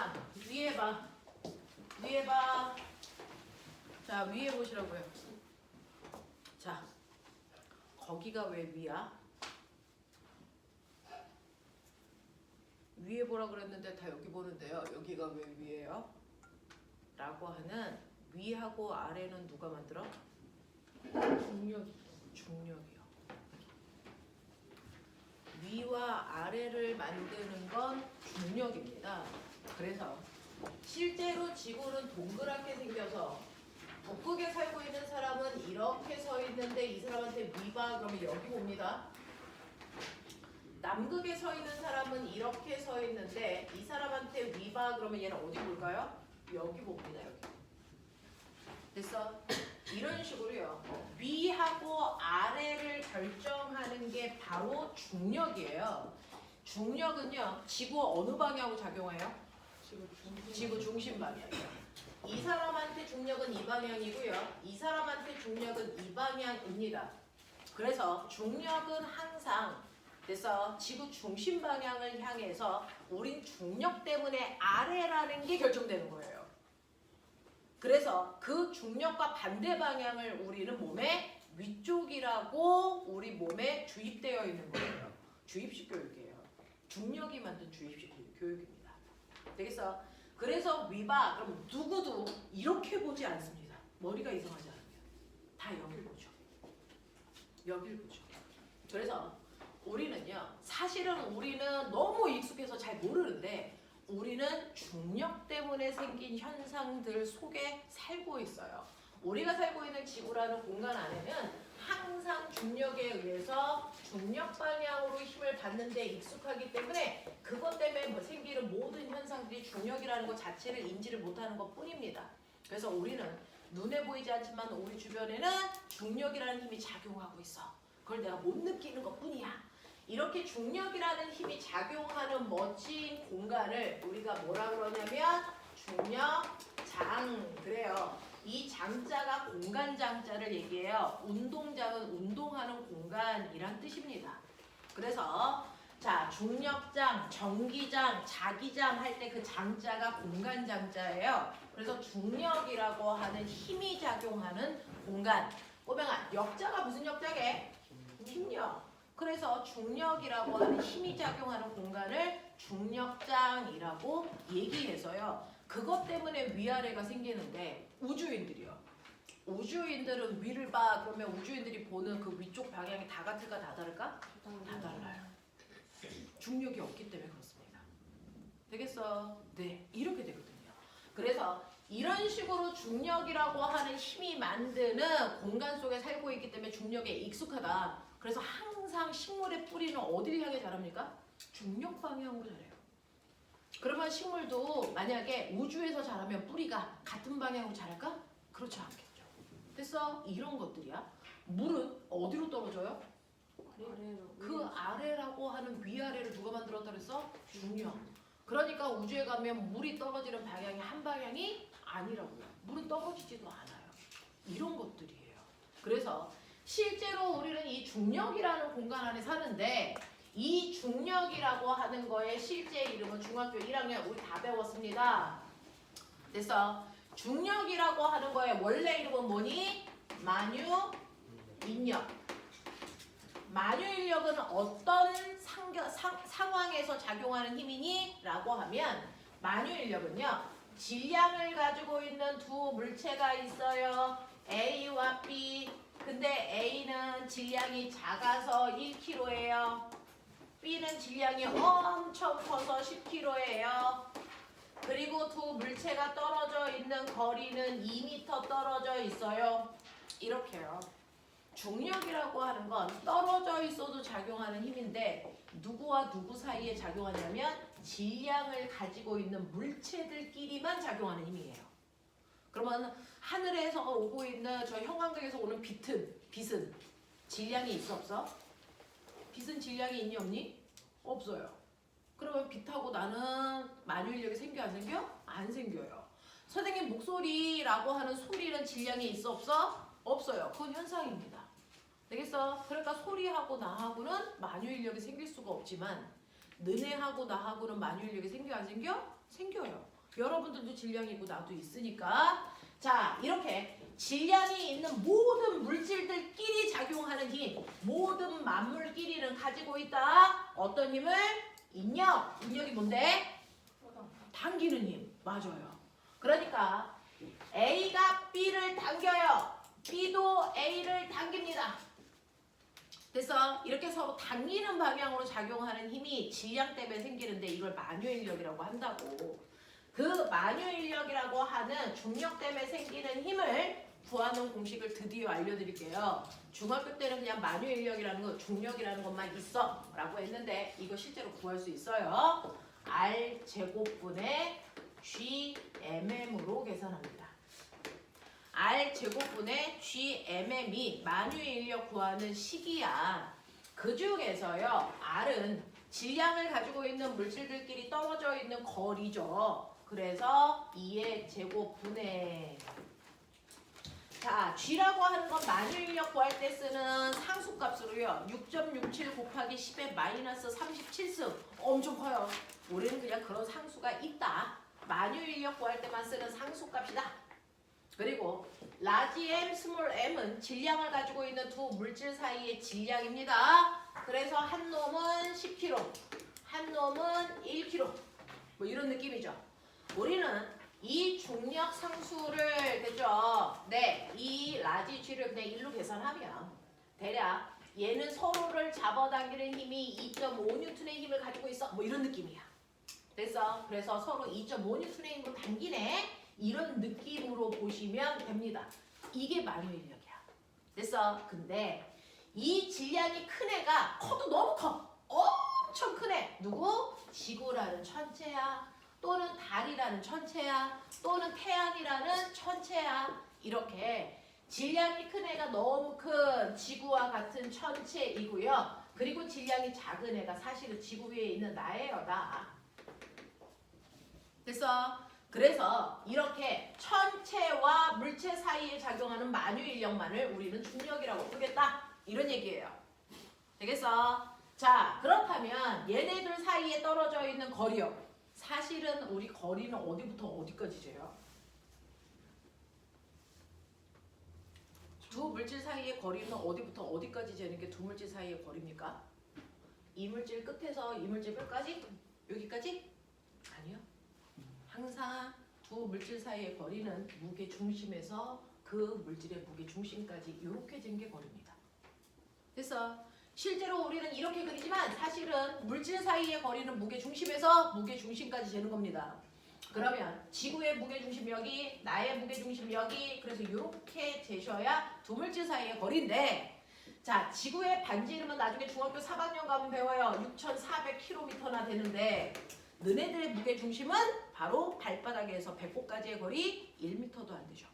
자, 위에 봐. 위에 봐. 자, 위에 보시라고요. 자, 거기가 왜 위야? 위에 보라 그랬는데 다 여기 보는데요. 여기가 왜 위예요? 라고 하는 위하고 아래는 누가 만들어? 중력이요. 위와 아래를 만드는 건 중력입니다. 그래서 실제로 지구는 동그랗게 생겨서 북극에 살고 있는 사람은 이렇게 서 있는데 이 사람한테 위봐 그러면 여기 봅니다. 남극에 서 있는 사람은 이렇게 서 있는데 이 사람한테 위봐 그러면 얘는 어디 볼까요? 여기 봅니다. 여기. 됐어? 이런 식으로요. 위하고 아래를 결정하는 게 바로 중력이에요. 중력은요. 지구 어느 방향으로 작용해요? 지구 중심 방향이요. 이 사람한테 중력은 이 방향이고요. 이 사람한테 중력은 이 방향입니다. 그래서 중력은 항상 그래서 지구 중심 방향을 향해서 우린 중력 때문에 아래라는 게 결정되는 거예요. 그래서 그 중력과 반대 방향을 우리는 몸의 위쪽이라고 우리 몸에 주입되어 있는 거예요. 주입식 교육이에요. 중력이 만든 주입식 교육입니다. 되겠어? 그래서 위바 그럼 누구도 이렇게 보지 않습니다. 머리가 이상하지 않으면 다 여길 보죠. 여길 보죠. 그래서 우리는요. 사실은 우리는 너무 익숙해서 잘 모르는데 우리는 중력 때문에 생긴 현상들 속에 살고 있어요. 우리가 살고 있는 지구라는 공간 안에는 항상 중력에 의해서 중력 방향으로 힘을 받는 데 익숙하기 때문에 그것 때문에 생기는 모든 현상들이 중력이라는 것 자체를 인지를 못하는 것 뿐입니다. 그래서 우리는 눈에 보이지 않지만 우리 주변에는 중력이라는 힘이 작용하고 있어. 그걸 내가 못 느끼는 것 뿐이야. 이렇게 중력이라는 힘이 작용하는 멋진 공간을 우리가 뭐라 그러냐면 중력장 그래요. 이 장자가 공간장자를 얘기해요. 운동장은 운동하는 공간이란 뜻입니다. 그래서 자 중력장, 전기장, 자기장 할 때 그 장자가 공간장자예요. 그래서 중력이라고 하는 힘이 작용하는 공간. 꼬맹아, 역자가 무슨 역자게? 힘력. 그래서 중력이라고 하는 힘이 작용하는 공간을 중력장이라고 얘기해서요. 그것 때문에 위아래가 생기는데 우주인들이요. 우주인들은 위를 봐. 그러면 우주인들이 보는 그 위쪽 방향이 다 같을까 다 다를까? 다 달라요. 중력이 없기 때문에 그렇습니다. 되겠어? 네. 이렇게 되거든요. 그래서 이런 식으로 중력이라고 하는 힘이 만드는 공간 속에 살고 있기 때문에 중력에 익숙하다. 그래서 항상 식물의 뿌리는 어디를 향해 자랍니까? 중력 방향으로 자라요. 그러면 식물도 만약에 우주에서 자라면 뿌리가 같은 방향으로 자랄까? 그렇지 않겠죠. 됐어? 이런 것들이야. 물은 어디로 떨어져요? 그 아래라고 하는 위아래를 누가 만들었다 그랬어? 중력. 그러니까 우주에 가면 물이 떨어지는 방향이 한 방향이 아니라고요. 물은 떨어지지도 않아요. 이런 것들이에요. 그래서 실제로 우리는 이 중력이라는 공간 안에 사는데 이 중력이라고 하는 거의 실제 이름은 중학교 1학년 우리 다 배웠습니다. 그래서 중력이라고 하는 거의 원래 이름은 뭐니? 만유인력. 만유인력은 어떤 상황에서 작용하는 힘이니? 라고 하면 만유인력은요. 질량을 가지고 있는 두 물체가 있어요. A와 B. 근데 A는 질량이 작아서 1kg예요. B는 질량이 엄청 커서 10kg예요. 그리고 두 물체가 떨어져 있는 거리는 2m 떨어져 있어요. 이렇게요. 중력이라고 하는 건 떨어져 있어도 작용하는 힘인데 누구와 누구 사이에 작용하냐면 질량을 가지고 있는 물체들끼리만 작용하는 힘이에요. 그러면 하늘에서 오고 있는 저 형광등에서 오는 빛은 질량이 있어 없어? 빛은 질량이 있니 없니? 없어요. 그러면 빛하고 나는 만유인력이 생겨 안 생겨? 안 생겨요. 선생님 목소리라고 하는 소리는 질량이 있어 없어? 없어요. 그건 현상입니다. 되겠어? 그러니까 소리하고 나하고는 만유인력이 생길 수가 없지만 너네하고 나하고는 만유인력이 생겨 안 생겨? 생겨요. 여러분들도 질량이 있고 나도 있으니까. 자, 이렇게 질량이 있는 모든 물질들끼리 작용하는 힘, 모든 만물끼리는 가지고 있다. 어떤 힘을? 인력. 인력이 뭔데? 당기는 힘. 맞아요. 그러니까 A가 B를 당겨요. B도 A를 당깁니다. 그래서 이렇게 서로 당기는 방향으로 작용하는 힘이 질량 때문에 생기는데 이걸 만유인력이라고 한다고. 그 만유인력이라고 하는 중력 때문에 생기는 힘을 구하는 공식을 드디어 알려드릴게요. 중학교 때는 그냥 만유인력이라는 거, 중력이라는 것만 있어 라고 했는데 이거 실제로 구할 수 있어요. R 제곱분의 GMM으로 계산합니다. R 제곱분의 GMM이 만유인력 구하는 식이야. 그 중에서요, R은 질량을 가지고 있는 물질들끼리 떨어져 있는 거리죠. 그래서 2의 제곱분의 자, G라고 하는 건 만유인력 구할 때 쓰는 상수값으로요. 6.67 곱하기 10의 마이너스 37승. 엄청 커요. 우리는 그냥 그런 상수가 있다. 만유인력 구할 때만 쓰는 상수값이다. 그리고 라지 m, 스몰 m은 질량을 가지고 있는 두 물질 사이의 질량입니다. 그래서 한 놈은 10kg, 한 놈은 1kg. 뭐 이런 느낌이죠. 우리는 이 중력 상수를 되죠. 네, 이 라지 g를 그냥 1로 계산하면 대략 얘는 서로를 잡아당기는 힘이 2.5N의 힘을 가지고 있어. 뭐 이런 느낌이야. 됐어? 그래서 서로 2.5N의 힘으로 당기네. 이런 느낌으로 보시면 됩니다. 이게 만유인력이야. 됐어? 근데 이 질량이 큰 애가 커도 너무 커. 엄청 큰 애. 누구? 지구라는 천체야. 또는 달이라는 천체야. 또는 태양이라는 천체야. 이렇게 질량이 큰 애가 너무 큰 지구와 같은 천체이고요. 그리고 질량이 작은 애가 사실은 지구 위에 있는 나예요. 나. 됐어? 그래서 이렇게 천체와 물체 사이에 작용하는 만유인력만을 우리는 중력이라고 부르겠다. 이런 얘기예요. 되겠어? 자, 그렇다면 얘네들 사이에 떨어져 있는 거리요. 사실은 우리 거리는 어디부터 어디까지 재요? 두 물질 사이의 거리는 어디부터 어디까지 재는 게 두 물질 사이의 거리입니까? 이 물질 끝에서 이 물질 끝까지? 여기까지? 아니요. 항상 두 물질 사이의 거리는 무게 중심에서 그 물질의 무게 중심까지 이렇게 잰 게 거리입니다. 그래서 실제로 우리는 이렇게 그리지만 사실은 물질 사이의 거리는 무게 중심에서 무게 중심까지 재는 겁니다. 그러면 지구의 무게 중심 여기, 나의 무게 중심 여기, 그래서 이렇게 재셔야 두 물질 사이의 거리인데, 자, 지구의 반지름은 나중에 중학교 3학년 가면 배워요. 6,400km나 되는데 너네들의 무게 중심은 바로 발바닥에서 배꼽까지의 거리 1m도 안 되죠.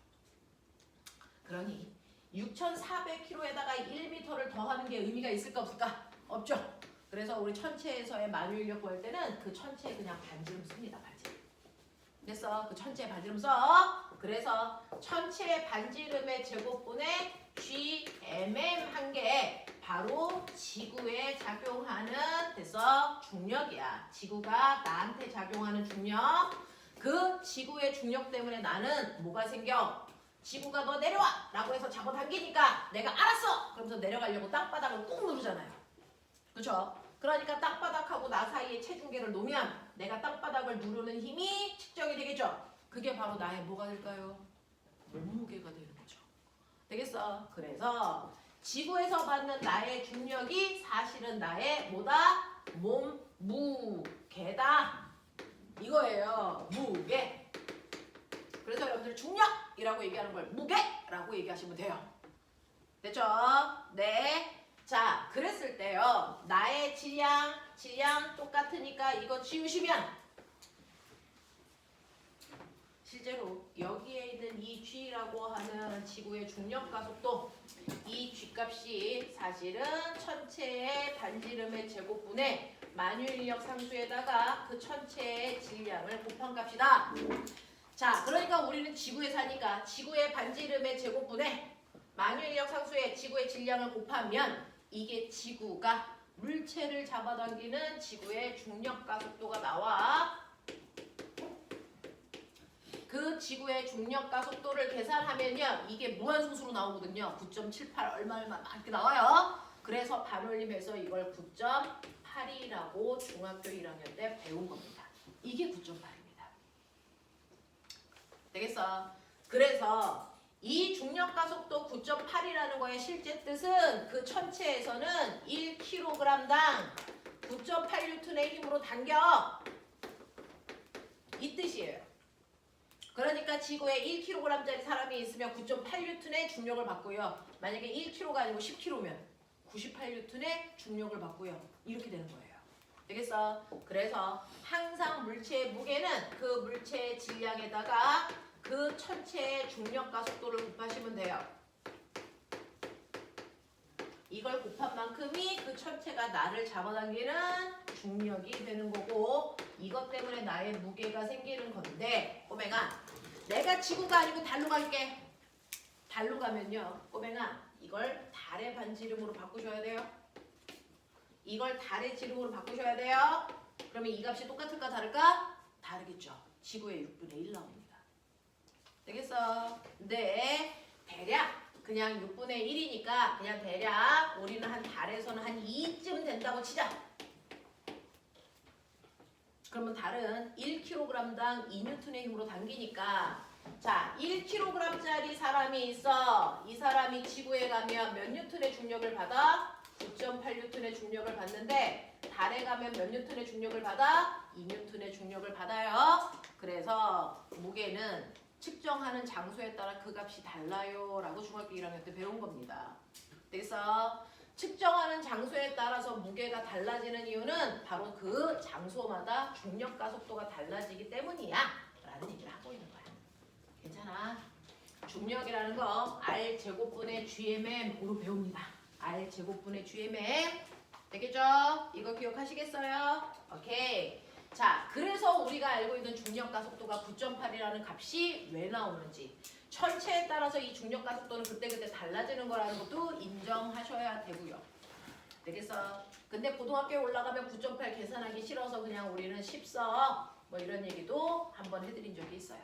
그러니 6,400km에다가 1m를 더하는 게 의미가 있을까 없을까? 없죠. 그래서 우리 천체에서의 만유인력 구할 때는 그 천체에 그냥 반지름 씁니다. 반지름. 됐어? 그 천체의 반지름 써. 그래서 천체의 반지름의 제곱분의 GMM 한 게 바로 지구에 작용하는 됐어? 중력이야. 지구가 나한테 작용하는 중력. 그 지구의 중력 때문에 나는 뭐가 생겨? 지구가 너 내려와! 라고 해서 잡아당기니까 내가 알았어! 그러면서 내려가려고 땅바닥을 꾹 누르잖아요. 그렇죠? 그러니까 땅바닥하고 나 사이에 체중계를 놓으면 내가 땅바닥을 누르는 힘이 측정이 되겠죠? 그게 바로 나의 뭐가 될까요? 몸무게가 되는 거죠. 되겠어? 그래서 지구에서 받는 나의 중력이 사실은 나의 뭐다? 몸무게다. 이거예요. 무게. 그래서 여러분들 중력이라고 얘기하는 걸 무게라고 얘기하시면 돼요. 됐죠? 네. 자, 그랬을 때요. 나의 질량 똑같으니까 이거 지우시면 실제로 여기에 있는 이 G라고 하는 지구의 중력 가속도, 이 G값이 사실은 천체의 반지름의 제곱분의 만유인력 상수에다가 그 천체의 질량을 곱한 값이다. 자, 그러니까 우리는 지구에 사니까 지구의 반지름의 제곱분의 만유인력 상수의 지구의 질량을 곱하면 이게 지구가 물체를 잡아당기는 지구의 중력 가속도가 나와. 그 지구의 중력과 속도를 계산하면요. 이게 무한소수로 나오거든요. 9.78 얼마 막 이렇게 나와요. 그래서 반올림해서 이걸 9.8이라고 중학교 1학년 때 배운 겁니다. 이게 9.8입니다. 되겠어? 그래서 이 중력과 속도 9.8이라는 거의 실제 뜻은 그 천체에서는 1kg당 9.8N의 힘으로 당겨. 이 뜻이에요. 그러니까 지구에 1kg짜리 사람이 있으면 9.8N의 중력을 받고요. 만약에 1kg가 아니고 10kg면 98N의 중력을 받고요. 이렇게 되는 거예요. 되겠어? 그래서 항상 물체의 무게는 그 물체의 질량에다가 그 천체의 중력과 속도를 곱하시면 돼요. 이걸 곱한 만큼이 그 천체가 나를 잡아당기는 중력이 되는 거고 이것 때문에 나의 무게가 생기는 건데 꼬맹아 내가 지구가 아니고 달로 갈게. 달로 가면요 꼬맹아 이걸 달의 반지름으로 바꾸셔야 돼요. 이걸 달의 지름으로 바꾸셔야 돼요. 그러면 이 값이 똑같을까 다를까? 다르겠죠. 지구의 6분의 1 나옵니다. 되겠어? 네 대략 그냥 6분의 1이니까 그냥 대략 우리는 한 달에서는 한 2쯤 된다고 치자. 그러면 달은 1kg당 2N의 힘으로 당기니까 자 1kg짜리 사람이 있어. 이 사람이 지구에 가면 몇 뉴턴의 중력을 받아? 9.8N의 중력을 받는데 달에 가면 몇 뉴턴의 중력을 받아? 2N의 중력을 받아요. 그래서 무게는 측정하는 장소에 따라 그 값이 달라요 라고 중학교 1학년 때 배운 겁니다. 그래서 측정하는 장소에 따라서 무게가 달라지는 이유는 바로 그 장소마다 중력과 속도가 달라지기 때문이야 라는 얘기를 하고 있는 거야. 괜찮아? 중력이라는 거 R제곱분의 GMM으로 배웁니다. R제곱분의 GMM 되겠죠? 이거 기억하시겠어요? 오케이. 자, 그래서 우리가 알고 있는 중력과 속도가 9.8이라는 값이 왜 나오는지 천체에 따라서 이 중력과 속도는 그때그때 달라지는 거라는 것도 인정하셔야 되고요. 되겠어? 근데 고등학교에 올라가면 9.8 계산하기 싫어서 그냥 우리는 10써 뭐 이런 얘기도 한번 해드린 적이 있어요.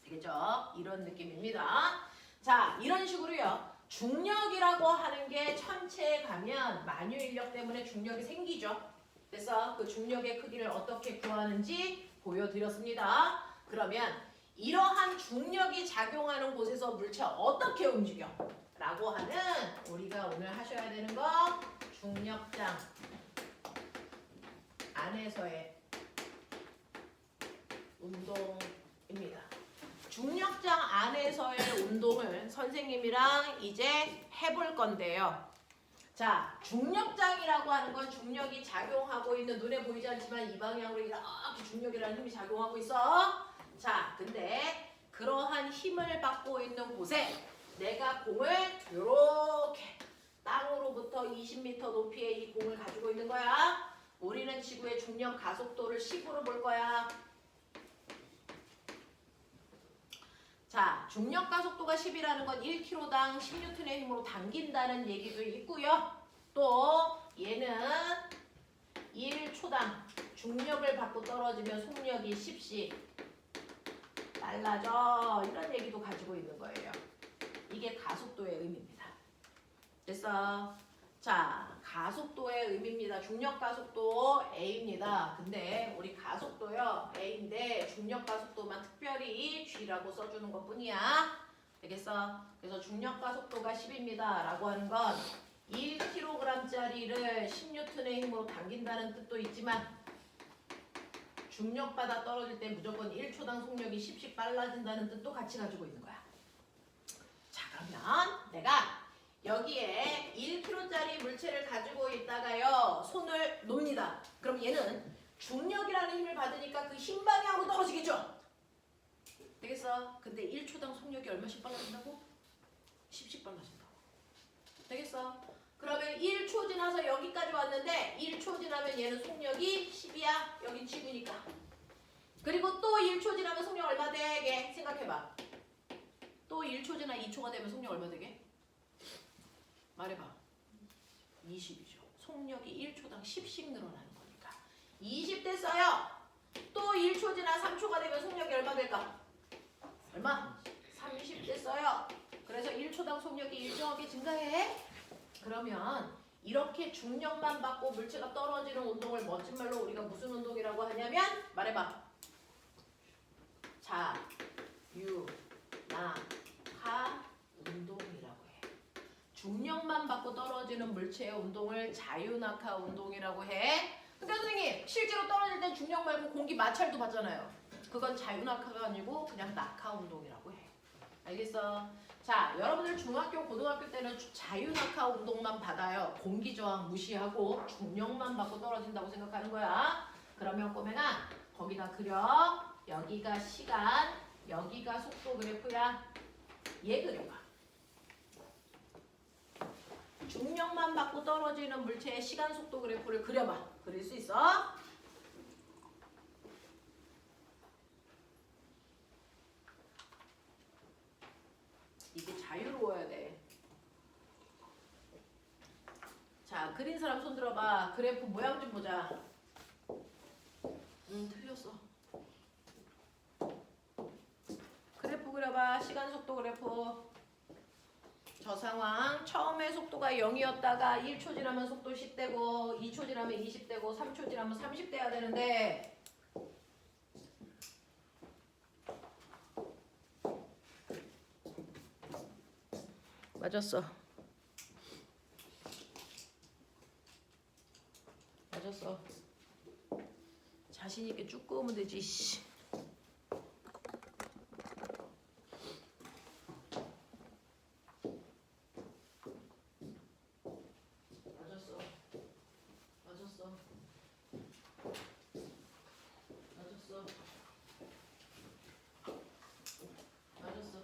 되겠죠? 이런 느낌입니다. 자, 이런 식으로요. 중력이라고 하는 게 천체에 가면 만유인력 때문에 중력이 생기죠. 그래서 그 중력의 크기를 어떻게 구하는지 보여드렸습니다. 그러면 이러한 중력이 작용하는 곳에서 물체가 어떻게 움직여? 라고 하는 우리가 오늘 하셔야 되는 거 중력장 안에서의 운동입니다. 중력장 안에서의 운동을 선생님이랑 이제 해볼 건데요. 자, 중력장이라고 하는 건 중력이 작용하고 있는 눈에 보이지 않지만 이 방향으로 이렇게 중력이라는 힘이 작용하고 있어. 자, 근데 그러한 힘을 받고 있는 곳에 내가 공을 이렇게 땅으로부터 20m 높이의 이 공을 가지고 있는 거야. 우리는 지구의 중력 가속도를 10으로 볼 거야. 자, 중력 가속도가 10이라는 건 1kg당 10N의 힘으로 당긴다는 얘기도 있고요. 또 얘는 1초당 중력을 받고 떨어지면 속력이 10씩 빨라져. 이런 얘기도 가지고 있는 거예요. 이게 가속도의 의미입니다. 됐어? 자, 가속도의 의미입니다. 중력 가속도 A입니다. 근데 우리 가속도요 A인데 중력 가속도만 특별히 G라고 써주는 것 뿐이야. 되겠어? 그래서 중력 가속도가 10입니다. 라고 하는 건 1kg짜리를 10N의 힘으로 당긴다는 뜻도 있지만 중력받아 떨어질 때 무조건 1초당 속력이 10씩 빨라진다는 뜻도 같이 가지고 있는 거야. 자, 그러면 내가 여기에 1kg짜리 물체를 가지고 있다가요 손을 놓습니다. 그럼 얘는 중력이라는 힘을 받으니까 그 힘 방향으로 떨어지겠죠? 되겠어? 근데 1초당 속력이 얼마씩 빨라진다고? 10씩 빨라진다고. 되겠어? 그러면 1초 지나서 여기까지 왔는데 1초 지나면 얘는 속력이 10이야. 여긴 지구니까. 그리고 또 1초 지나면 속력 얼마 되게? 생각해봐. 또 1초 지나 2초가 되면 속력 얼마 되게? 말해봐. 20이죠. 속력이 1초당 10씩 늘어나는 거니까. 20 됐어요. 또 1초 지나 3초가 되면 속력이 얼마 될까? 얼마? 30대 써요. 그래서 1초당 속력이 일정하게 증가해. 그러면 이렇게 중력만 받고 물체가 떨어지는 운동을 멋진 말로 우리가 무슨 운동이라고 하냐면 말해봐. 자유낙하 운동이라고 해. 중력만 받고 떨어지는 물체의 운동을 자유낙하 운동이라고 해. 근데 선생님 실제로 떨어질 땐 중력 말고 공기 마찰도 받잖아요. 그건 자유낙하가 아니고 그냥 낙하 운동이라고 해. 알겠어? 자, 여러분들 중학교, 고등학교 때는 자유낙하 운동만 받아요. 공기 저항 무시하고 중력만 받고 떨어진다고 생각하는 거야. 그러면 꼬맹아 거기다 그려. 여기가 시간, 여기가 속도 그래프야. 얘 그려봐. 중력만 받고 떨어지는 물체의 시간 속도 그래프를 그려봐. 그릴 수 있어? 이게 자유로워야 돼. 자, 그린 사람 손 들어봐. 그래프 모양 좀 보자. 틀렸어. 그래프 그려봐. 시간 속도 그래프. 저 상황 처음에 속도가 0이었다가 1초 지나면 속도 10대고 2초 지나면 20대고 3초 지나면 30대야 되는데 맞았어. 맞았어. 자신 있게 쭉 그으면 되지. 씨. 맞았어. 맞았어. 맞았어. 맞았어.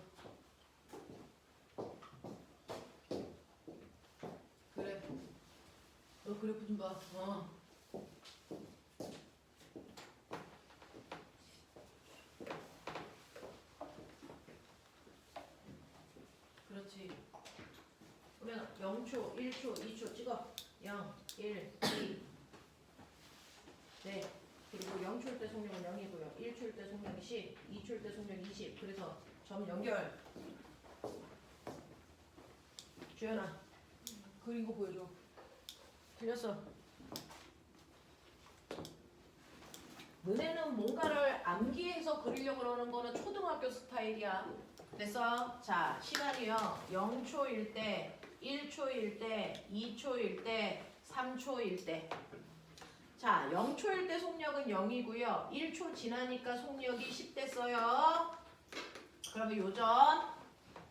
그래. 너 그래프 좀 봐. 그렇지. 그러면 0초, 1초, 2초 찍어. 0, 1, 2. 네. 그리고 0초일 때 속력은 0이고요. 1초일 때 속력이 10, 2초일 때 속력이 20. 그래서 점 연결. 주연아, 그린 거 보여줘. 틀렸어. 너네는 뭔가를 암기해서 그리려고 그러는 거는 초등학교 스타일이야. 됐어? 자, 시간이요. 0초일 때, 1초일 때, 2초일 때, 3초일 때. 자, 0초일 때 속력은 0이고요. 1초 지나니까 속력이 10대 써요. 그러면 요점.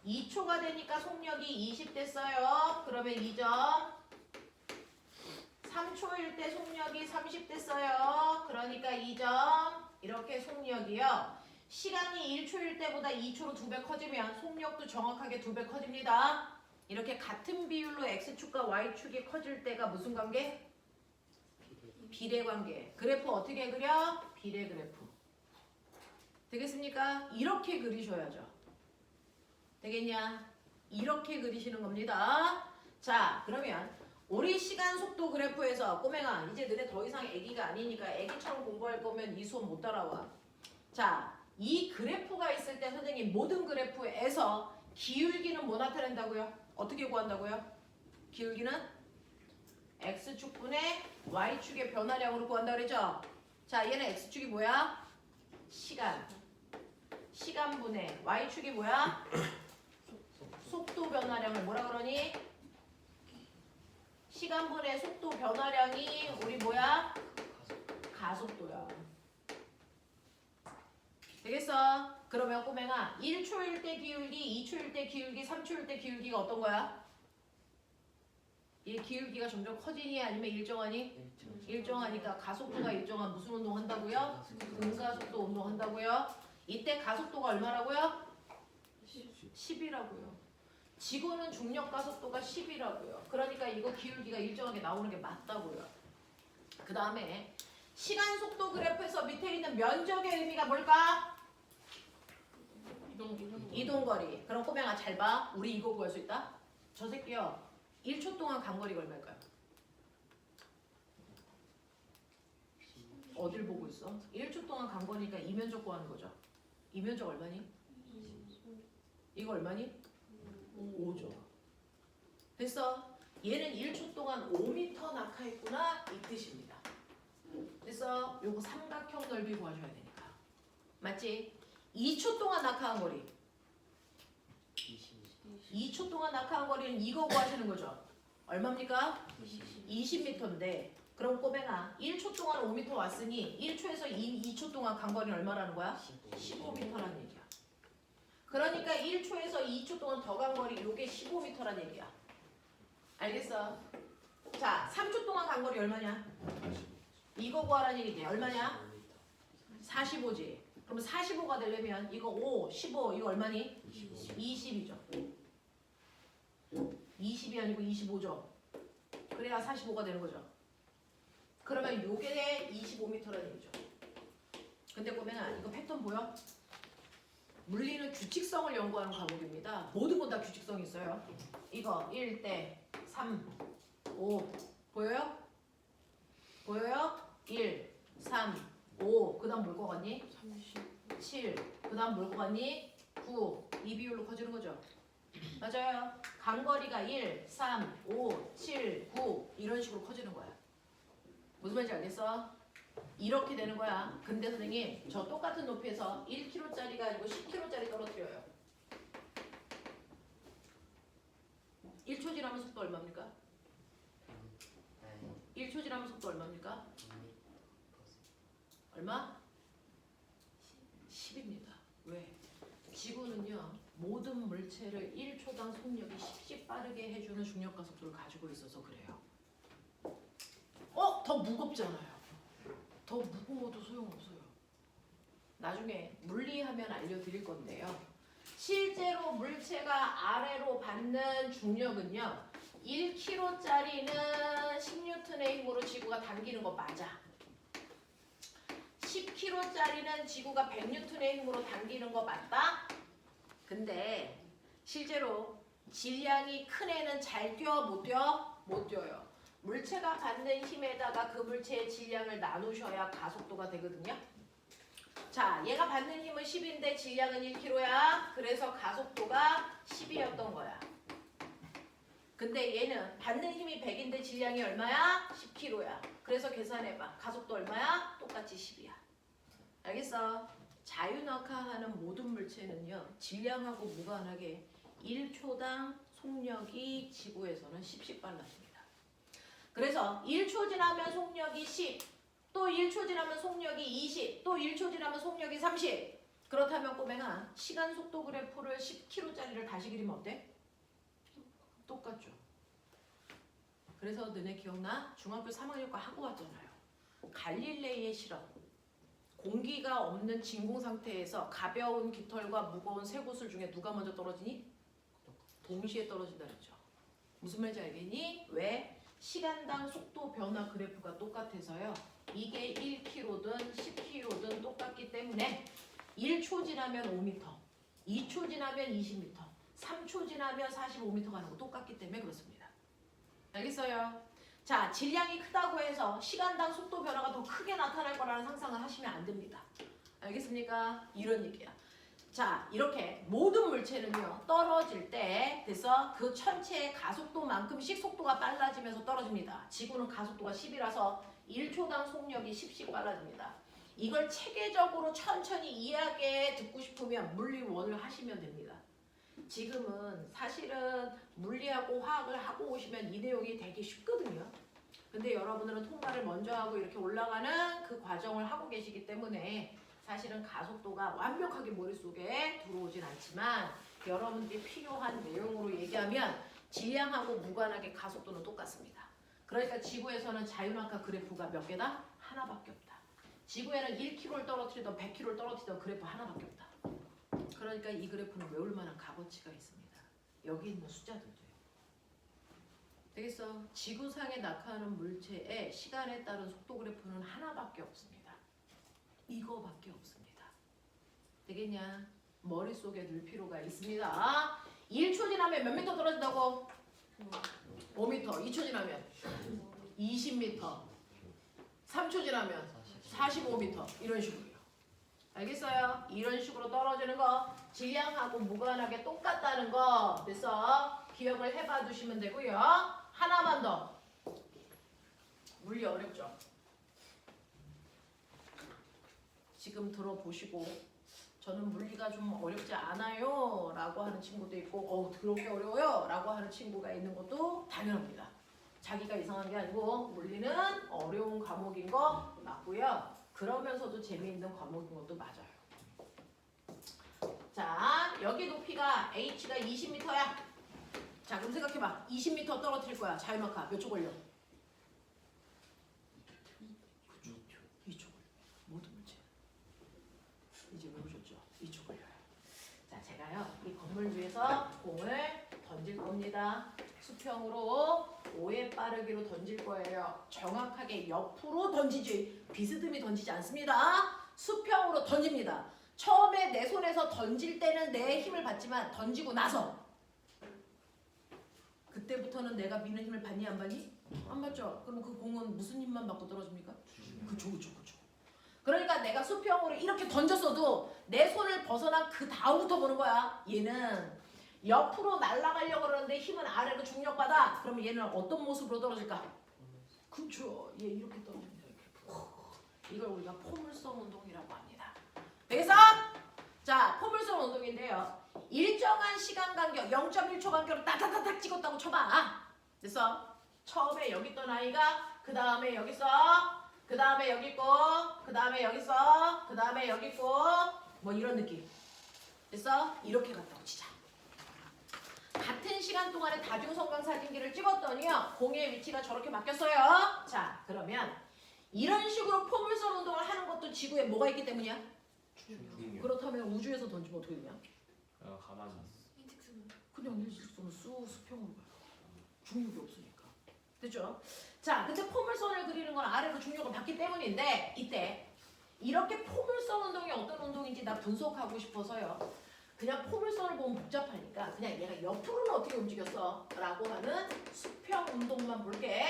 2초가 되니까 속력이 20대 써요. 그러면 2점. 3초일 때 속력이 30대 써요. 그러니까 2점. 이렇게 속력이요. 시간이 1초일 때보다 2초로 2배 커지면 속력도 정확하게 2배 커집니다. 이렇게 같은 비율로 X축과 Y축이 커질 때가 무슨 관계? 비례 관계. 그래프 어떻게 그려? 비례 그래프. 되겠습니까? 이렇게 그리셔야죠. 되겠냐? 이렇게 그리시는 겁니다. 자, 그러면 우리 시간 속도 그래프에서 꼬맹아 이제 너네 더 이상 애기가 아니니까 애기처럼 공부할 거면 이 수업 못 따라와. 자, 이 그래프가 있을 때 선생님 모든 그래프에서 기울기는 뭐 나타낸다고요? 어떻게 구한다고요? 기울기는 X축분의 Y축의 변화량으로 구한다 그랬죠? 자, 얘는 X축이 뭐야? 시간. 시간분의 Y축이 뭐야? 속도 변화량을 뭐라 그러니? 시간분의 속도 변화량이 우리 뭐야? 가속도야. 되겠어? 그러면 꼬맹아 1초일 때 기울기, 2초일 때 기울기, 3초일 때 기울기가 어떤 거야? 이 기울기가 점점 커지니 아니면 일정하니? 일정하니까 가속도가 일정한 무슨 운동 한다고요? 등가속도 운동 한다고요? 이때 가속도가 얼마라고요? 10이라고요. 지구는 중력 가속도가 10이라고요. 그러니까 이거 기울기가 일정하게 나오는 게 맞다고요. 그 다음에 시간 속도 그래프에서 밑에 있는 면적의 의미가 뭘까? 이동거리. 그럼 꼬맹아 잘 봐. 우리 이거 구할 수 있다? 저 새끼요. 1초 동안 간 거리가 얼마일까요? 어딜 보고 있어? 1초 동안 간 거니까 이 면적 구하는 거죠. 이 면적 얼마니? 이거 얼마니? 5죠. 됐어? 얘는 1초 동안 5m 낙하했구나 이 뜻입니다. 됐어? 요거 삼각형 넓이 구하셔야 되니까. 맞지? 2초 동안 낙하한 거리. 2초 동안 낙하한 거리는 이거 구하시는 거죠. 얼마입니까? 20m인데 그럼 꼬맹아 1초 동안 5m 왔으니 1초에서 2초 동안 간 거리는 얼마라는 거야? 15m라는 얘기야. 그러니까 1초에서 2초 동안 더 간 거리 요게 15m라는 얘기야. 알겠어? 자 3초 동안 간 거리 얼마냐? 이거 구하라는 얘기지. 얼마냐? 45지. 그럼 45가 되려면 이거 5, 15 이거 얼마니? 20이죠. 20이 아니고 25죠. 그래야 45가 되는 거죠. 그러면 요게 25m라는 얘기죠. 근데 꼬맹아 이거 패턴 보여? 물리는 규칙성을 연구하는 과목입니다. 모든 건 다 규칙성이 있어요. 이거 1대 3, 5 보여요? 보여요? 1, 3, 5 그 다음 뭘 거 같니? 7 그 다음 뭘 거 같니? 9 이 비율로 커지는 거죠. 맞아요. 간거리가 1, 3, 5, 7, 9 이런 식으로 커지는 거야. 무슨 말인지 알겠어? 이렇게 되는 거야. 근데 선생님 저 똑같은 높이에서 1kg짜리가 아니고 10kg짜리 떨어뜨려요. 1초 지나면 속도 얼마입니까? 1초 지나면 속도 얼마입니까? 얼마? 10입니다. 왜? 지구는요 모든 물체를 1초당 속력이 10씩 빠르게 해주는 중력과 속도를 가지고 있어서 그래요. 더 무겁잖아요. 더 무거워도 소용없어요. 나중에 물리하면 알려드릴 건데요. 실제로 물체가 아래로 받는 중력은요 1kg짜리는 10N의 힘으로 지구가 당기는 거 맞아. 10kg짜리는 지구가 100N의 힘으로 당기는 거 맞다? 근데 실제로 질량이 큰 애는 잘 뛰어? 못 뛰어? 못 뛰어요. 물체가 받는 힘에다가 그 물체의 질량을 나누셔야 가속도가 되거든요. 자, 얘가 받는 힘은 10인데 질량은 1kg야. 그래서 가속도가 10이었던 거야. 근데 얘는 받는 힘이 100인데 질량이 얼마야? 10kg야. 그래서 계산해봐. 가속도 얼마야? 똑같이 10이야. 알겠어? 자유낙하하는 모든 물체는요. 질량하고 무관하게 1초당 속력이 지구에서는 10씩 빨라집니다. 그래서 1초 지나면 속력이 10, 또 1초 지나면 속력이 20, 또 1초 지나면 속력이 30. 그렇다면 꼬맹아 시간 속도 그래프를 10km짜리를 다시 그리면 어때? 똑같죠. 그래서 너네 기억나? 중학교 3학년과 하고 왔잖아요. 갈릴레이의 실험. 공기가 없는 진공 상태에서 가벼운 깃털과 무거운 쇠구슬 중에 누가 먼저 떨어지니? 동시에 떨어진다 그랬죠. 무슨 말인지 알겠니? 왜? 시간당 속도 변화 그래프가 똑같아서요. 이게 1km든 10km든 똑같기 때문에 1초 지나면 5m, 2초 지나면 20m, 3초 지나면 45m 가는 거 똑같기 때문에 그렇습니다. 알겠어요? 자, 질량이 크다고 해서 시간당 속도 변화가 더 크게 나타날 거라는 상상을 하시면 안 됩니다. 알겠습니까? 이런 얘기야. 자, 이렇게 모든 물체는요 떨어질 때 됐어? 그 천체의 가속도만큼씩 속도가 빨라지면서 떨어집니다. 지구는 가속도가 10이라서 1초당 속력이 10씩 빨라집니다. 이걸 체계적으로 천천히 이해하게 듣고 싶으면 물리원을 하시면 됩니다. 지금은 사실은 물리하고 화학을 하고 오시면 이 내용이 되게 쉽거든요. 근데 여러분들은 통과를 먼저 하고 이렇게 올라가는 그 과정을 하고 계시기 때문에 사실은 가속도가 완벽하게 머릿속에 들어오진 않지만 여러분들이 필요한 내용으로 얘기하면 질량하고 무관하게 가속도는 똑같습니다. 그러니까 지구에서는 자유낙하 그래프가 몇 개다? 하나밖에 없다. 지구에는 1kg를 떨어뜨리던 100kg를 떨어뜨리던 그래프 하나밖에 없다. 그러니까 이 그래프는 외울 만한 값어치가 있습니다. 여기 있는 숫자들도요. 되겠어? 지구상에 낙하하는 물체의 시간에 따른 속도 그래프는 하나밖에 없습니다. 이거밖에 없습니다. 되겠냐? 머릿속에 넣을 필요가 있습니다. 1초 지나면 몇 미터 떨어진다고? 5m. 2초 지나면 20m. 3초 지나면 45m. 이런 식으로요. 알겠어요? 이런 식으로 떨어지는 거 질량하고 무관하게 똑같다는 거 됐어? 기억을 해봐 두시면 되고요. 하나만 더. 물리 어렵죠? 지금 들어보시고 저는 물리가 좀 어렵지 않아요 라고 하는 친구도 있고 그렇게 어려워요 라고 하는 친구가 있는 것도 당연합니다. 자기가 이상한 게 아니고 물리는 어려운 과목인 거 맞고요. 그러면서도 재미있는 과목인 것도 맞아요. 자, 여기 높이가 h가 20m야. 자, 그럼 생각해봐. 20m 떨어뜨릴 거야. 자유막하 몇 초 걸려? 2초 걸려. 모든 문제. 이제 외우셨죠? 2초 걸려요. 자, 제가요 이 건물 위에서 공을 던질 겁니다. 수평으로 5의 빠르기로 던질 거예요. 정확하게 옆으로 던지지 비스듬히 던지지 않습니다. 수평으로 던집니다. 처음에 내 손에서 던질 때는 내 힘을 받지만 던지고 나서 그때부터는 내가 미는 힘을 받니 안 받니? 안 받죠. 그럼 그 공은 무슨 힘만 받고 떨어집니까? 그쵸. 그러니까 내가 수평으로 이렇게 던졌어도 내 손을 벗어난 그 다음부터 보는 거야. 얘는 옆으로 날아가려고 그러는데 힘은 아래로 중력받아. 그러면 얘는 어떤 모습으로 떨어질까? 그렇죠. 얘 이렇게 떨어집니다. 이걸 우리가 포물선 운동이라고 합니다. 되겠어? 자, 포물선 운동인데요. 일정한 시간 간격, 0.1초 간격으로 따다다닥 찍었다고 쳐봐. 됐어? 처음에 여기 있던 아이가 그 다음에 여기 있어. 그 다음에 여기 있고, 그 다음에 여기 있어. 그 다음에 여기 있고, 뭐 이런 느낌. 됐어? 이렇게 갔다고 치자. 같은 시간 동안에 다중성광 사진기를 찍었더니요. 공의 위치가 저렇게 바뀌었어요. 자, 그러면 이런 식으로 포물선 운동을 하는 것도 지구에 뭐가 있기 때문이야? 그렇다면 우주에서 던지면 어떻게 되냐? 가만히 그냥 일직선으로 수평으로 가요. 중력이 없으니까. 됐죠? 자, 근데 포물선을 그리는 건 아래로 중력을 받기 때문인데 이때 이렇게 포물선 운동이 어떤 운동인지 나 분석하고 싶어서요. 그냥 포물선을 보면 복잡하니까 그냥 얘가 옆으로는 어떻게 움직였어? 라고 하는 수평 운동만 볼게.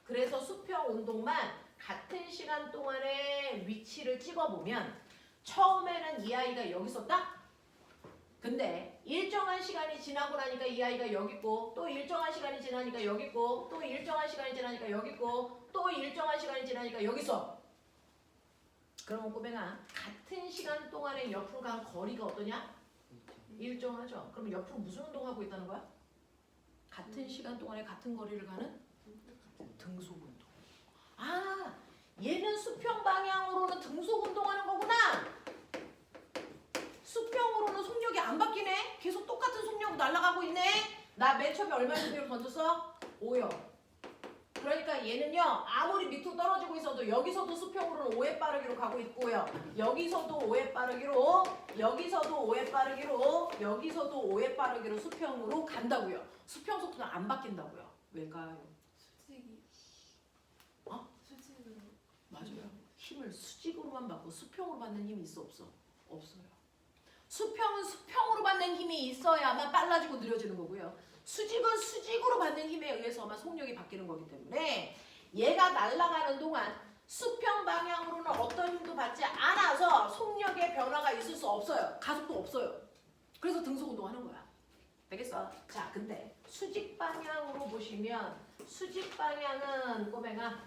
그래서 수평 운동만 같은 시간 동안에 위치를 찍어보면 처음에는 이 아이가 여기 있었다? 근데 일정한 시간이 지나고 나니까 이 아이가 여기 있고 또 일정한 시간이 지나니까 여기 있고 또 일정한 시간이 지나니까 여기 있고 또 일정한 시간이 지나니까 여기 있어. 그러면 꼬맹아 같은 시간 동안에 옆으로 간 거리가 어떠냐? 일정하죠. 그럼 옆으로 무슨 운동하고 있다는 거야? 같은 시간 동안에 같은 거리를 가는 등속 운동. 아, 얘는 수평 방향으로는 등속 운동하는 거구나. 수평으로는 속력이 안 바뀌네. 계속 똑같은 속력으로 날아가고 있네. 나 맨 처음에 얼마 속력으로 던졌어? 5요. 그러니까 얘는요. 아무리 밑으로 떨어지고 있어도 여기서도 수평으로는 5의 빠르기로 가고 있고요. 여기서도 5의 빠르기로, 여기서도 5의 빠르기로, 여기서도 5의 빠르기로 수평으로 간다고요. 수평 속도는 안 바뀐다고요. 왜일까요? 수직이. 수직으로. 맞아요. 힘을 수직으로만 받고 수평으로 받는 힘이 있어 없어? 없어요. 수평은 수평으로 받는 힘이 있어야만 빨라지고 느려지는 거고요. 수직은 수직으로 받는 힘에 의해서만 속력이 바뀌는 거기 때문에 얘가 날아가는 동안 수평 방향으로는 어떤 힘도 받지 않아서 속력의 변화가 있을 수 없어요. 가속도 없어요. 그래서 등속 운동하는 거야. 되겠어? 자, 근데 수직 방향으로 보시면 수직 방향은 꼬맹아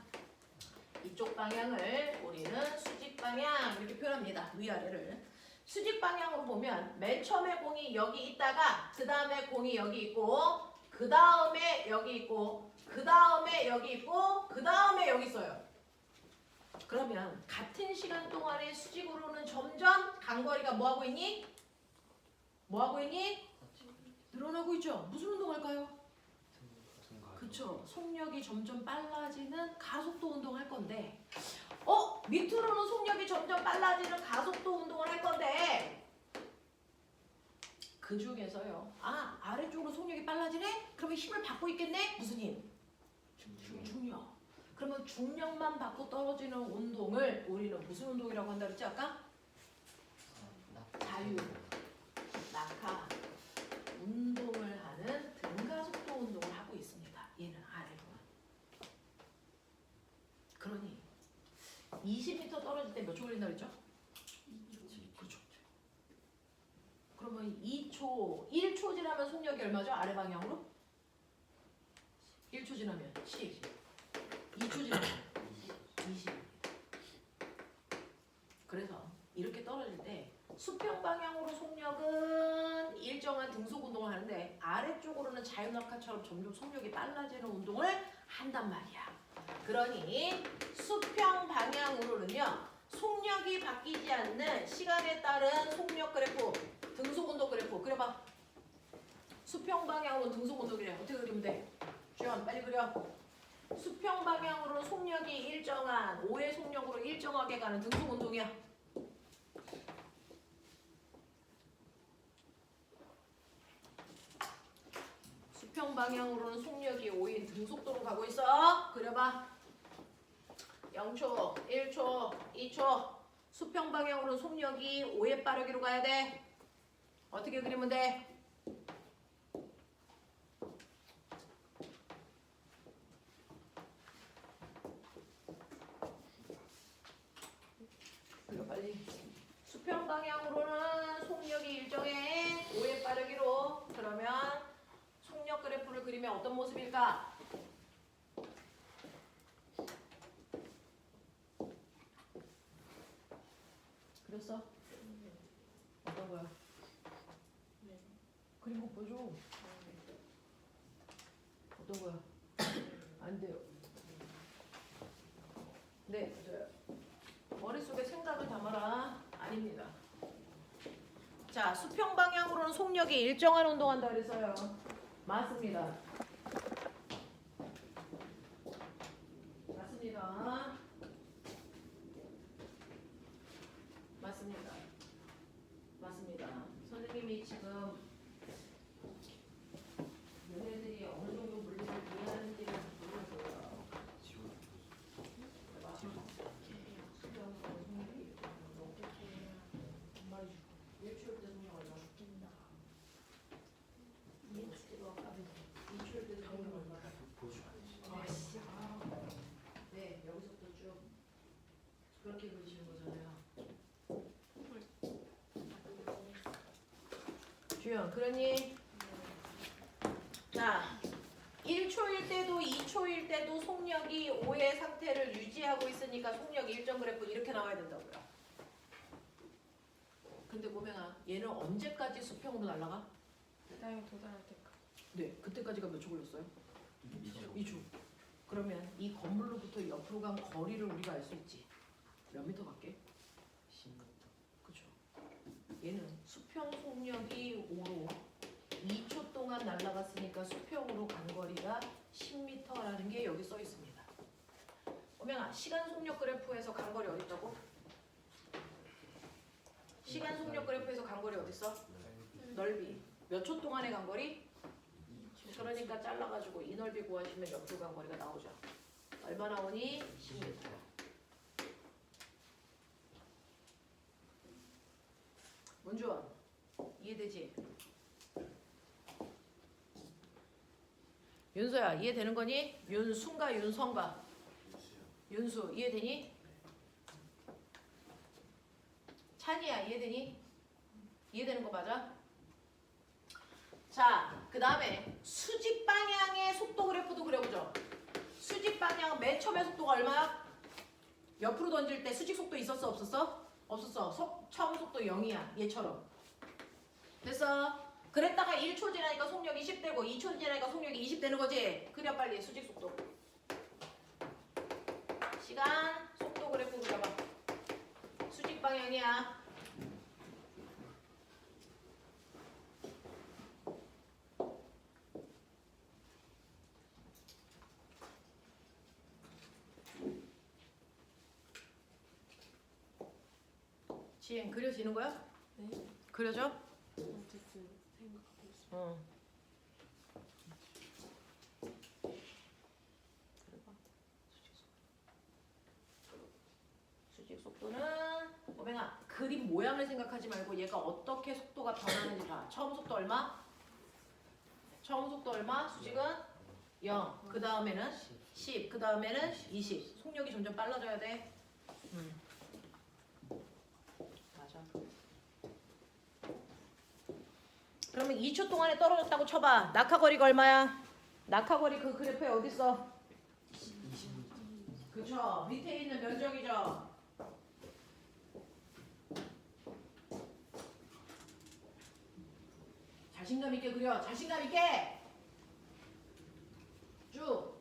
이쪽 방향을 우리는 수직 방향 이렇게 표현합니다. 위아래를. 수직 방향으로 보면 맨 처음에 공이 여기 있다가 그 다음에 공이 여기 있고 그 다음에 여기 있고 그 다음에 여기 있고 그 다음에 여기 있어요. 그러면 같은 시간 동안에 수직으로는 점점 간거리가 뭐하고 있니? 뭐하고 있니? 늘어나고 있죠. 무슨 운동할까요? 그쵸. 속력이 점점 빨라지는 가속도 운동할 건데 밑으로는 속력이 점점 빨라지는 가속도 운동을 할 건데 그 중에서요. 아래쪽으로 속력이 빨라지네? 그러면 힘을 받고 있겠네? 무슨 힘? 중력. 그러면 중력만 받고 떨어지는 운동을 우리는 무슨 운동이라고 한다 그랬지 아까? 자유, 낙하 운동을 하는 등가속도 운동을 하고 있습니다. 얘는 아래로. 그러니 20m 떨어질 때 몇 초 걸린다 그랬죠? 그러면 2초, 1초 지나면 속력이 얼마죠? 아래 방향으로? 1초 지나면 10, 2초 지나면 20. 그래서 이렇게 떨어질 때 수평 방향으로 속력은 일정한 등속 운동을 하는데 아래쪽으로는 자유낙하처럼 점점 속력이 빨라지는 운동을 한단 말이야. 그러니 수평 방향으로는요. 속력이 바뀌지 않는 시간에 따른 속력 그래프, 등속 운동 그래프 그려봐. 수평 방향으로 등속 운동 그래. 어떻게 그리면 돼? 주연 빨리 그려. 수평 방향으로 속력이 일정한 5의 속력으로 일정하게 가는 등속 운동이야. 수평 방향으로는 속력이 5인 등속도로 가고 있어. 그려봐. 0초, 1초, 2초. 수평 방향으로는 속력이 5의 빠르기로 가야 돼. 어떻게 그리면 돼? 그려 빨리. 수평 방향으로는 속력이 일정해 5의 빠르기로. 그러면 속력 그래프를 그리면 어떤 모습일까? 그렸어? 어떤 거야? 그림 거 보여줘. 어떤 거야? 안 돼요. 네, 맞아요. 머릿속에 생각을 담아라. 아닙니다. 자, 수평 방향으로는 속력이 일정한 운동한다 그랬어요. 맞습니다. 맞습니다. 맞습니다. 맞습니다. 선생님이 지금 얘네들이 어느 정도 물리를 이해하는지를 모르겠어요. 일주일 때 속력 얼마? 일주일 때 속력 얼마? 네, 여기서부터 쭉 그렇게 그리시는 거잖아요. 주연, 그러니? 자, 1초일 때도 2초일 때도 속력이 5의 상태를 유지하고 있으니까 속력 일정 그래프 이렇게 나와야 된다고요. 근데 보면아, 얘는 언제까지 수평으로 날아가? 땅에 도달할 때까지. 네, 그때까지가 몇 초 걸렸어요? 2초. 그러면 이 건물로부터 옆으로 간 거리를 우리가 알 수 있지. 몇 미터 갈게? 10m. 그렇죠. 얘는 수평 속력이 5로 2초 동안 날아갔으니까 수평으로 간 거리가 10m라는 게 여기 써 있습니다. 오명아, 시간 속력 그래프에서 간 거리 어디 있다고? 시간 속력 그래프에서 간 거리 어디 있어? 넓이. 몇 초 동안의 간 거리? 그러니까 잘라가지고 이 넓이 구하시면 옆으로 간 거리가 나오죠. 얼마 나오니? 10m. 문주원, 이해되지? 윤서야, 이해되는 거니? 윤순가 윤성가? 윤수, 이해되니? 찬이야, 이해되니? 이해되는 거 맞아? 자, 그 다음에 수직 방향의 속도 그래프도 그려보죠. 수직 방향 맨 처음에 속도가 얼마야? 옆으로 던질 때 수직 속도 있었어 없었어? 없었어. 처음 속도 0이야. 얘처럼. 됐어? 그랬다가 1초 지나니까 속력이 10 되고 2초 지나니까 속력이 20 되는 거지? 그래 빨리 수직 속도. 시간 속도 그래프 그려봐. 수직 방향이야. 지행 그려지는 거야? 네. 그려져? 어쨌든 생각하고 있습니다. 어. 수직 속도는 오맹아 그림 모양을 생각하지 말고 얘가 어떻게 속도가 변하는지 봐. 처음 속도 얼마? 처음 속도 얼마? 수직은 0. 그 다음에는 10. 그 다음에는 20. 속력이 점점 빨라져야 돼. 맞아. 그러면 2초 동안에 떨어졌다고 쳐봐. 낙하거리가 얼마야? 낙하거리 그 그래프에 어딨어? 그쵸. 밑에 있는 면적이죠. 자신감 있게 그려. 자신감 있게. 쭉.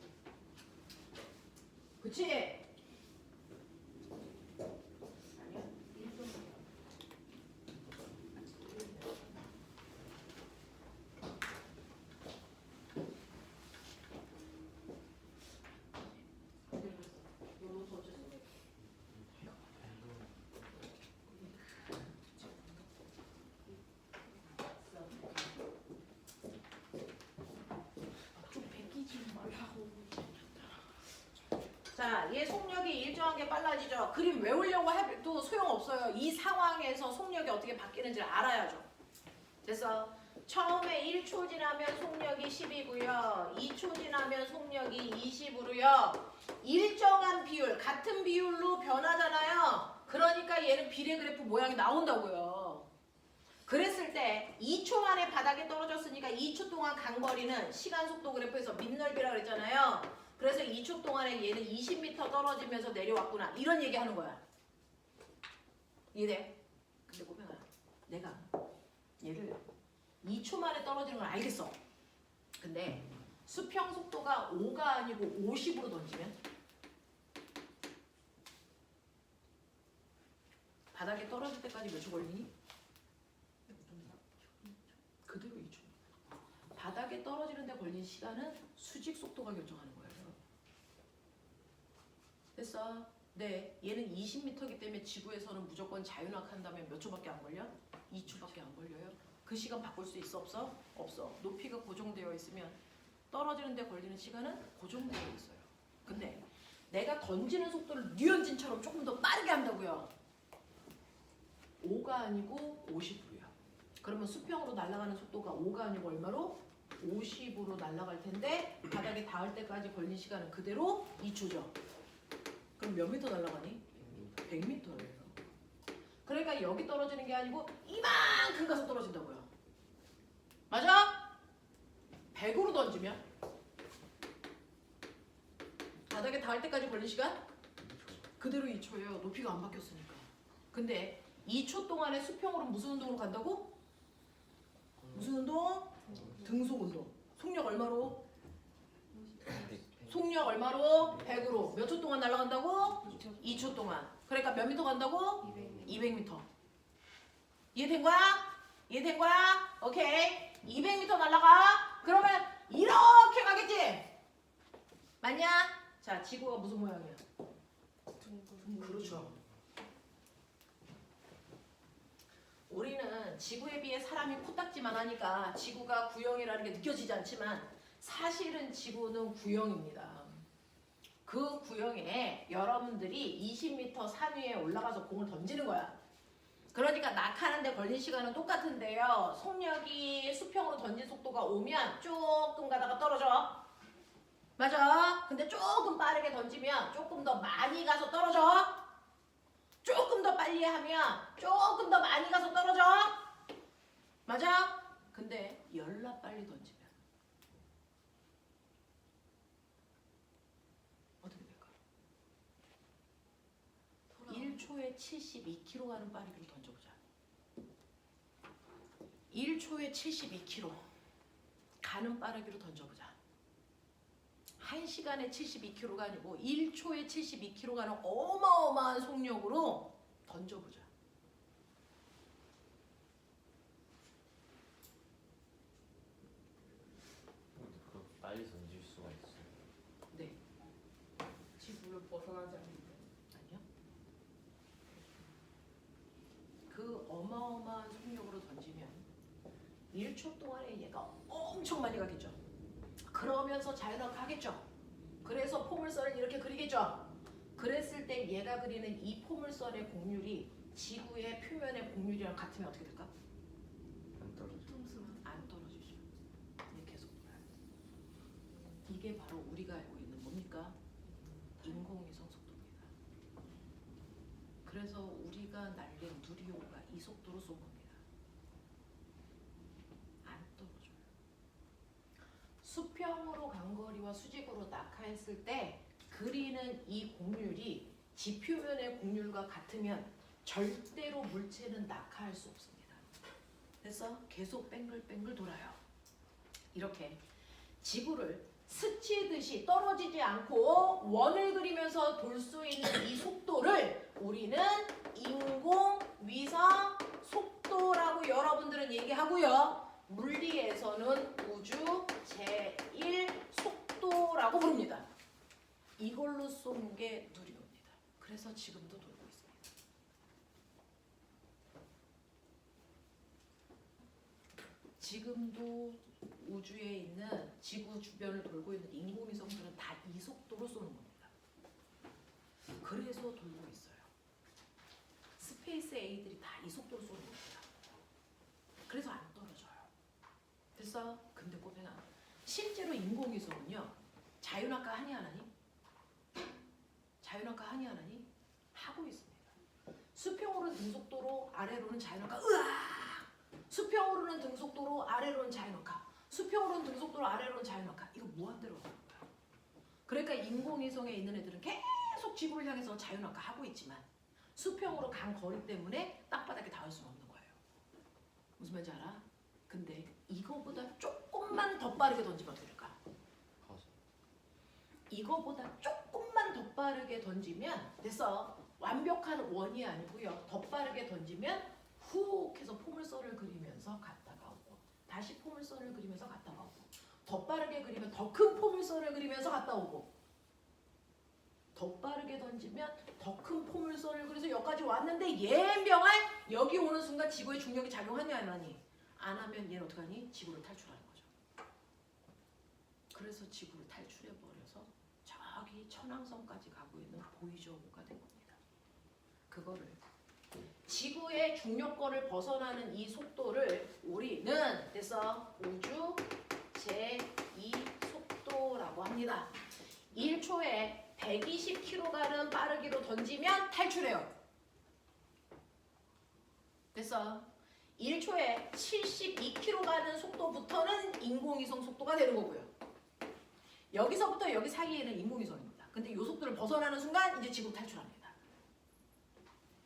그치? 아니야. 1분. 자, 얘 속력이 일정하게 빨라지죠. 그림 외우려고 해도 소용없어요. 이 상황에서 속력이 어떻게 바뀌는지를 알아야죠. 됐어? 처음에 1초 지나면 속력이 10이고요. 2초 지나면 속력이 20으로요. 일정한 비율, 같은 비율로 변하잖아요. 그러니까 얘는 비례 그래프 모양이 나온다고요. 그랬을 때 2초 만에 바닥에 떨어졌으니까 2초 동안 간 거리는 시간 속도 그래프에서 밑넓이라고 그랬잖아요. 그래서 2초 동안에 얘는 20m 떨어지면서 내려왔구나. 이런 얘기 하는 거야. 이해돼? 근데 꼬맹아, 내가 얘를 2초 만에 떨어지는 걸 알겠어. 근데 수평 속도가 5가 아니고 50으로 던지면 바닥에 떨어질 때까지 몇 초 걸리니? 그대로 2초. 바닥에 떨어지는 데 걸린 시간은 수직 속도가 결정하는 거예요. 됐어? 네, 얘는 20m이기 때문에 지구에서는 무조건 자유낙한다면 몇 초밖에 안 걸려? 2초밖에 안 걸려요. 그 시간 바꿀 수 있어 없어? 없어. 높이가 고정되어 있으면 떨어지는 데 걸리는 시간은 고정되어 있어요. 근데 내가 던지는 속도를 류현진처럼 조금 더 빠르게 한다고요. 5가 아니고 50으로요. 그러면 수평으로 날아가는 속도가 5가 아니고 얼마로? 50으로 날아갈 텐데 바닥에 닿을 때까지 걸린 시간은 그대로 2초죠. 그럼 몇 미터 날아가니? 100m예요. 그러니까 여기 떨어지는 게 아니고 이만큼 가서 떨어진다고요. 맞아? 100으로 던지면 바닥에 닿을 때까지 걸린 시간? 그대로 2초예요. 높이가 안 바뀌었으니까. 근데 2초 동안에 수평으로 무슨 운동으로 간다고? 무슨 운동? 등속 운동. 속력 얼마로? 속력 얼마로? 100으로. 몇 초 동안 날아간다고? 2초 동안. 그러니까 몇 미터 간다고? 200m. 이해된 거야? 이해된 거야? 오케이. 200m 날아가. 그러면 이렇게 가겠지? 맞냐? 자, 지구가 무슨 모양이야? 그렇죠. 우리는 지구에 비해 사람이 코딱지만 하니까 지구가 구형이라는 게 느껴지지 않지만 사실은 지구는 구형입니다. 그 구형에 여러분들이 20m 산 위에 올라가서 공을 던지는 거야. 그러니까 낙하는데 걸린 시간은 똑같은데요. 속력이 수평으로 던진 속도가 오면 조금 가다가 떨어져. 맞아. 근데 조금 빠르게 던지면 조금 더 많이 가서 떨어져. 조금 더 빨리 하면 조금 더 많이 가서 떨어져. 맞아? 근데 열나 빨리 던지면 어떻게 될까? 1초에 72km 가는 빠르기로 던져보자. 1초에 72km 가는 빠르기로 던져보자. 1시간에 72km가 아니고 1초에 72km 가는 어마어마한 속력으로 던져보자. 그 빨리 던질 수가 있어요. 네. 지구를 벗어나지 않는데. 아니요. 그 어마어마한 속력으로 던지면 1초 동안에 얘가 엄청 많이 가겠죠. 그러면서 자연하게 하겠죠. 그래서 포물선을 이렇게 그리겠죠. 그랬을 때 얘가 그리는 이 포물선의 곡률이 지구의 표면의 곡률이랑 같으면 어떻게 될까? 안 떨어져. 안 떨어지죠. 이게 계속 돌아요. 이게 바로 우리가 알고 있는 뭡니까? 인공위성 속도입니다. 그래서 우리가 날린 누리호가 이 속도로 쏜 겁니다. 안 수평으로 간 거리와 수직으로 낙하했을 때 그리는 이 곡률이 지표면의 곡률과 같으면 절대로 물체는 낙하할 수 없습니다. 그래서 계속 뱅글뱅글 돌아요. 이렇게 지구를 스치듯이 떨어지지 않고 원을 그리면서 돌 수 있는 이 속도를 우리는 인공위성 속도라고 여러분들은 얘기하고요. 물리에서는 우주 제1 속도라고 부릅니다. 이걸로 쏘는 게 누리호입니다. 그래서 지금도 돌고 있습니다. 지금도 우주에 있는 지구 주변을 돌고 있는 인공위성들은 다 이 속도로 쏘는 겁니다. 그래서 돌고 있어요. 스페이스 A들이 다 이 속도로 쏘는 겁니다. 그래서 안 떨어져요. 됐어? 근데 꼬맹아, 실제로 인공위성은요, 자유낙하 하니 안 하니? 자유낙하 하니 안 하니? 하고 있습니다. 수평으로는 등속도로, 아래로는 자유낙하. 으악! 수평으로는 등속도로, 아래로는 자유낙하. 수평으로는 등속도로, 아래로는 자유낙하. 이거 무한대로 하는 거야. 그러니까 인공위성에 있는 애들은 계속 지구를 향해서 자유낙하 하고 있지만 수평으로 간 거리 때문에 땅바닥에 닿을 수는 없는 거예요. 무슨 말인지 알아? 근데 이거보다 조금만 더 빠르게 던지면 어떻게 될까? 이거보다 조금만 더 빠르게 던지면 됐어. 완벽한 원이 아니고요. 더 빠르게 던지면 훅 해서 포물선을 그리면서 갔다가 오고 다시 포물선을 그리면서 갔다가 오고 더 빠르게 그리면 더 큰 포물선을 그리면서 갔다 오고 더 빠르게 던지면 더 큰 포물선을 그려서 여기까지 왔는데 얘명할 여기 오는 순간 지구의 중력이 작용하니 안 하니? 안 하면 얘는 어떡하니? 지구를 탈출하는 거죠. 그래서 지구를 탈출해버려서 저기 천왕성까지 가고 있는 보이저우가 된 겁니다. 그거를 지구의 중력권을 벗어나는 이 속도를 우리는 됐어? 우주 제2 속도라고 합니다. 1초에 120km 가는 빠르기로 던지면 탈출해요. 됐어? 1초에 72km 가는 속도부터는 인공위성 속도가 되는 거고요. 여기서부터 여기 사이에는 인공위성입니다. 근데 이 속도를 벗어나는 순간 이제 지구 탈출합니다.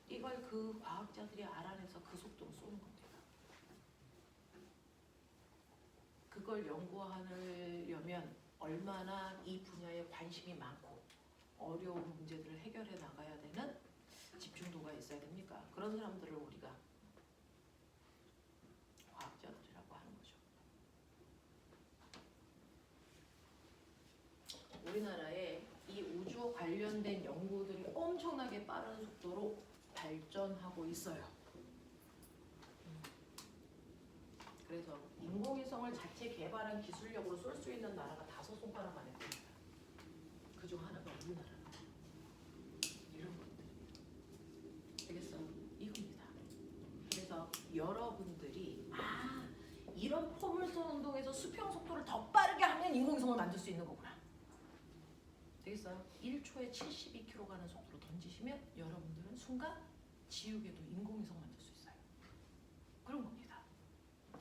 이걸 그 과학자들이 알아내서 그 속도로 쏘는 겁니다. 그걸 연구하려면 얼마나 이 분야에 관심이 많고 어려운 문제들을 해결해 나가야 되는 집중도가 있어야 됩니까? 그런 사람들을 우리가 과학자들이라고 하는 거죠. 우리나라에 이 우주 관련된 연구들이 엄청나게 빠른 속도로 발전하고 있어요. 그래서 인공위성을 자체 개발한 기술력으로 쏠 수 있는 나라가 5손가락 안에 듭니다. 그중 하나가 우리나라. 이런 것들. 알겠어? 이겁니다. 그래서 여러분들이 이런 포물선 운동에서 수평 속도를 더 빠르게 하면 인공위성을 만들 수 있는 거구나. 되겠어요? 1초에 72km 가는 속도로 던지시면 여러분들은 순간 지옥에도 인공위성 만들 수 있어요. 그런 겁니다.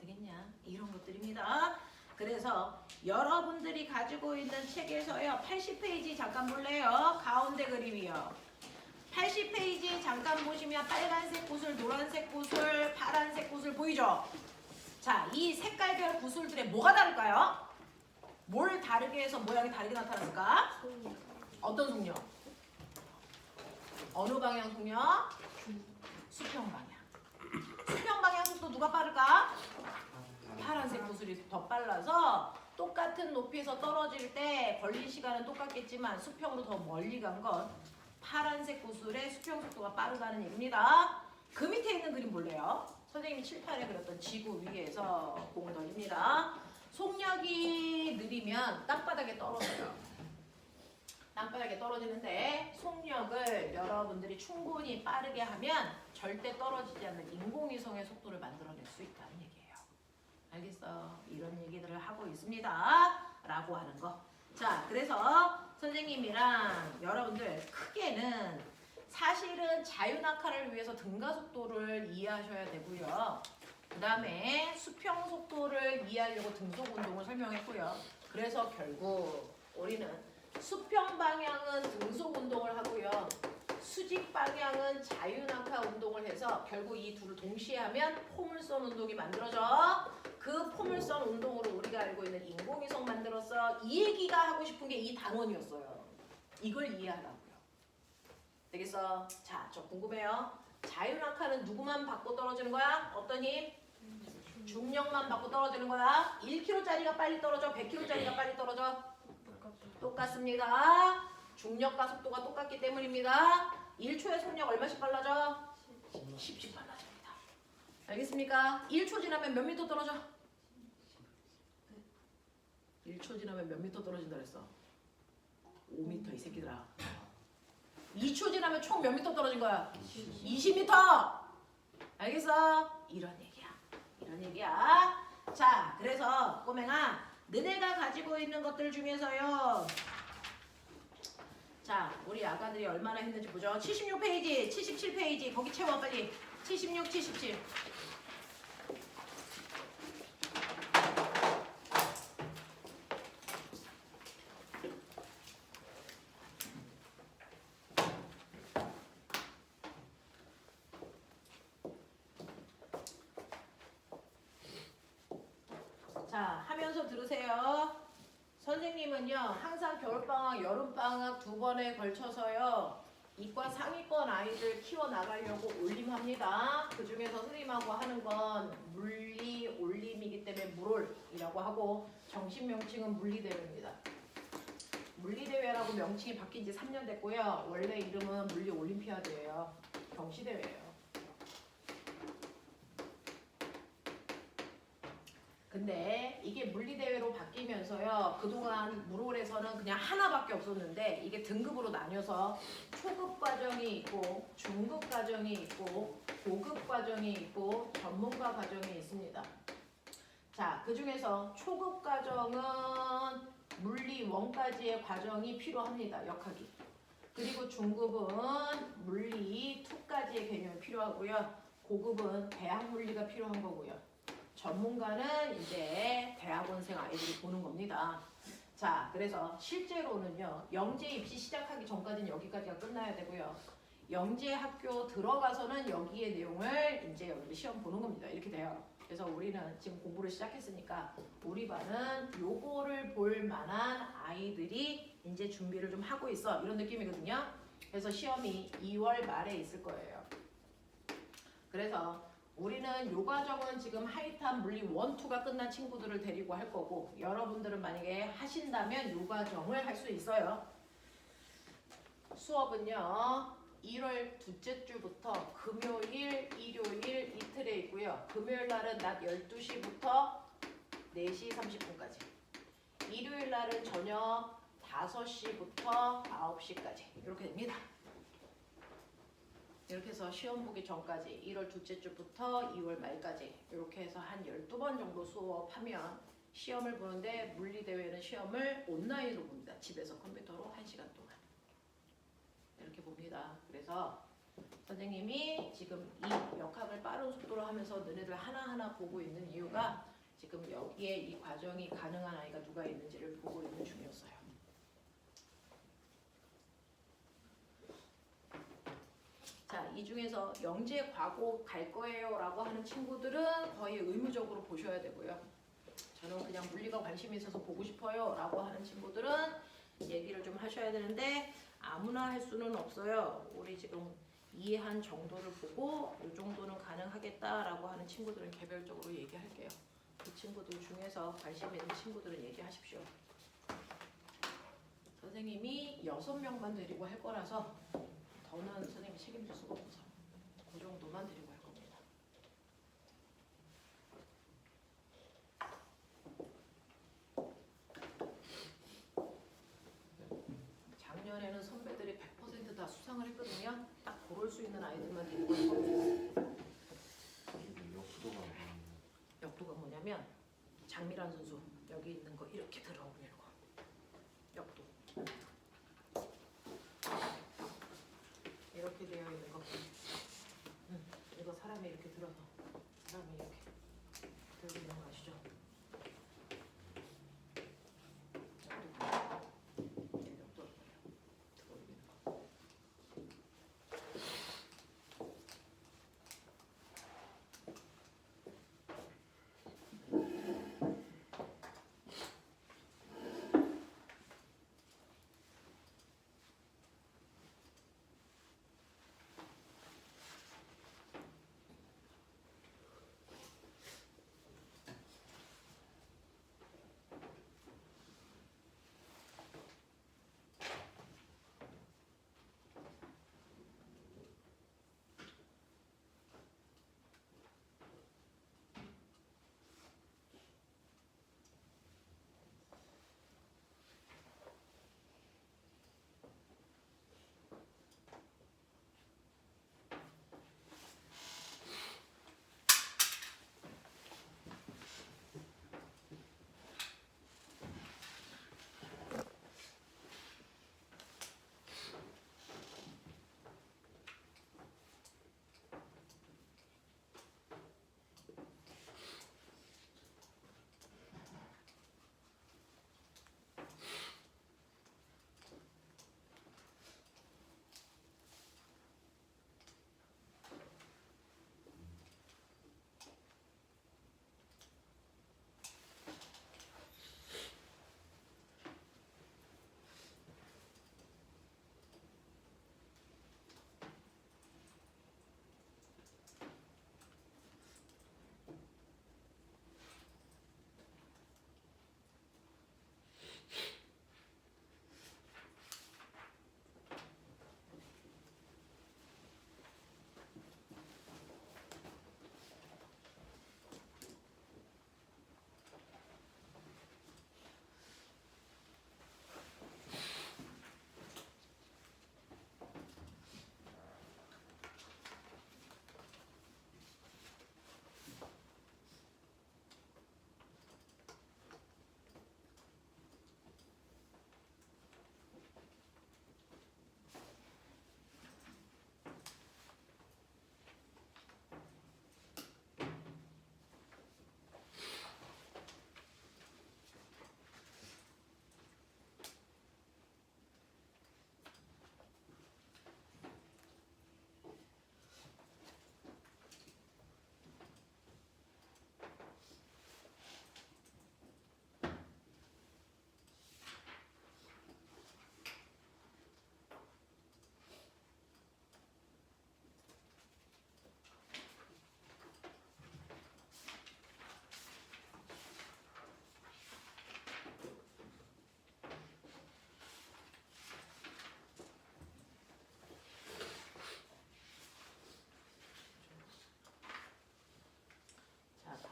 되겠냐? 이런 것들입니다. 그래서 여러분들이 가지고 있는 책에서요. 80페이지 잠깐 볼래요? 가운데 그림이요. 80페이지 잠깐 보시면 빨간색 구슬, 노란색 구슬, 파란색 구슬 보이죠? 자, 이 색깔별 구슬들의 뭐가 다를까요? 뭘 다르게 해서 모양이 다르게 나타났을까? 어떤 속력? 어느 방향 속력? 수평 방향. 수평 방향 속도 누가 빠를까? 파란색 구슬이 더 빨라서 똑같은 높이에서 떨어질 때 걸린 시간은 똑같겠지만 수평으로 더 멀리 간 건 파란색 구슬의 수평 속도가 빠르다는 얘기입니다. 그 밑에 있는 그림 볼래요? 선생님이 칠판에 그렸던 지구 위에서 공을 던집니다. 속력이 느리면 땅바닥에 떨어져요. 땅바닥에 떨어지는데 속력을 여러분들이 충분히 빠르게 하면 절대 떨어지지 않는 인공위성의 속도를 만들어낼 수 있다는 얘기예요. 알겠어? 이런 얘기들을 하고 있습니다. 라고 하는 거. 자, 그래서 선생님이랑 여러분들 크게는 사실은 자유낙하를 위해서 등가속도를 이해하셔야 되고요. 그 다음에 수평 속도를 이해하려고 등속 운동을 설명했고요. 그래서 결국 우리는 수평 방향은 등속 운동을 하고요. 수직 방향은 자유낙하 운동을 해서 결국 이 둘을 동시에 하면 포물선 운동이 만들어져. 그 포물선 운동으로 우리가 알고 있는 인공위성 만들었어. 이 얘기가 하고 싶은 게 이 단원이었어요. 이걸 이해하라고요. 되겠어? 자, 저 궁금해요. 자유낙하는 누구만 받고 떨어지는 거야? 어떤 힘? 중력만 받고 떨어지는 거야. 1kg짜리가 빨리 떨어져? 100kg짜리가 빨리 떨어져? 똑같습니다. 중력과 속도가 똑같기 때문입니다. 1초에 속력 얼마씩 빨라져? 10씩 빨라집니다. 알겠습니까? 1초 지나면 몇 미터 떨어져? 1초 지나면 몇 미터 떨어진다 그랬어? 5미터 이 새끼들아. 2초 지나면 총 몇 미터 떨어진 거야? 20미터. 알겠어? 이런 얘기야. 이런 얘기야. 자, 그래서 꼬맹아, 너네가 가지고 있는 것들 중에서요. 자, 우리 아가들이 얼마나 했는지 보죠. 76페이지, 77페이지 거기 채워 빨리. 76, 77. 자, 하면서 들으세요. 선생님은요, 항상 겨울방학, 여름방학 두 번에 걸쳐서요, 이과 상위권 아이들 키워나가려고 올림합니다. 그 중에서 선생님하고 하는 건 물리 올림이기 때문에 물올이라고 하고, 정식 명칭은 물리대회입니다. 물리대회라고 명칭이 바뀐 지 3년 됐고요. 원래 이름은 물리 올림피아드예요. 경시대회예요. 근데 이게 물리대회로 바뀌면서요. 그동안 물올에서는 그냥 하나밖에 없었는데 이게 등급으로 나뉘어서 초급 과정이 있고 중급 과정이 있고 고급 과정이 있고 전문가 과정이 있습니다. 자, 그 중에서 초급 과정은 물리 1까지의 과정이 필요합니다. 역학이. 그리고 중급은 물리 2까지의 개념이 필요하고요. 고급은 대학 물리가 필요한 거고요. 전문가는 이제 대학원생 아이들이 보는 겁니다. 자, 그래서 실제로는요. 영재 입시 시작하기 전까지는 여기까지가 끝나야 되고요. 영재 학교 들어가서는 여기의 내용을 이제 여기 시험 보는 겁니다. 이렇게 돼요. 그래서 우리는 지금 공부를 시작했으니까 우리 반은 요거를 볼 만한 아이들이 이제 준비를 좀 하고 있어. 이런 느낌이거든요. 그래서 시험이 2월 말에 있을 거예요. 그래서 우리는 요 과정은 지금 하이탄 물리 1, 2가 끝난 친구들을 데리고 할 거고 여러분들은 만약에 하신다면 요 과정을 할 수 있어요. 수업은요. 1월 둘째 주부터 금요일, 일요일 이틀에 있고요. 금요일 날은 낮 12시부터 4시 30분까지. 일요일 날은 저녁 5시부터 9시까지. 이렇게 됩니다. 이렇게 해서 시험 보기 전까지 1월 둘째 주부터 2월 말까지 이렇게 해서 한 12번 정도 수업하면 시험을 보는데 물리대회는 시험을 온라인으로 봅니다. 집에서 컴퓨터로 1시간 동안. 이렇게 봅니다. 그래서 선생님이 지금 이 역학을 빠른 속도로 하면서 너네들 하나하나 보고 있는 이유가 지금 여기에 이 과정이 가능한 아이가 누가 있는지를 보고 있는 중이었어요. 자, 이 중에서 영재 과고 갈 거예요 라고 하는 친구들은 거의 의무적으로 보셔야 되고요. 저는 그냥 물리가 관심이 있어서 보고 싶어요 라고 하는 친구들은 얘기를 좀 하셔야 되는데 아무나 할 수는 없어요. 우리 지금 이해한 정도를 보고 이 정도는 가능하겠다라고 하는 친구들은 개별적으로 얘기할게요. 그 친구들 중에서 관심 있는 친구들은 얘기하십시오. 선생님이 6명만 데리고 할 거라서 더는 선생님이 책임질 수가 없어서 그 정도만 드리고 할 겁니다. 작년에는 선배들이 100% 다 수상을 했거든요. 딱 고를 수 있는 아이들만 데리고 할 겁니다. 역도가 역도가 뭐냐면 장미란 선수 여기 있는 거 이렇게 들어오는 거. 역도. 이렇게 되어 있는 거. 이거 사람이 이렇게 들어서 사람이 이렇게 여기 넘어가시죠.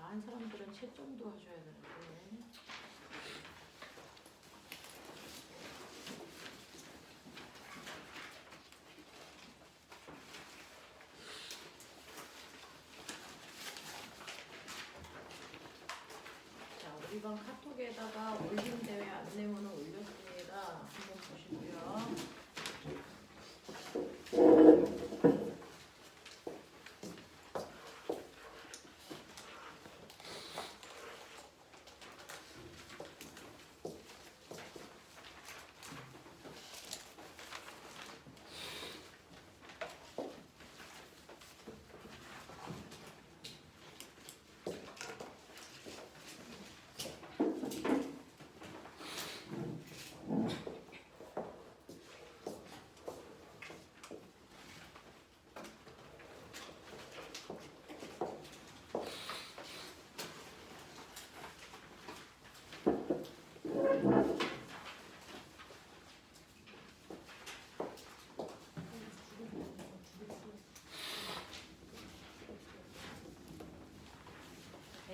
다른 사람들은 채점도 하셔야 되는데. 자, 우리 반 카톡에다가 올림 대회 안내문을 올렸습니다. 한번 보시고요.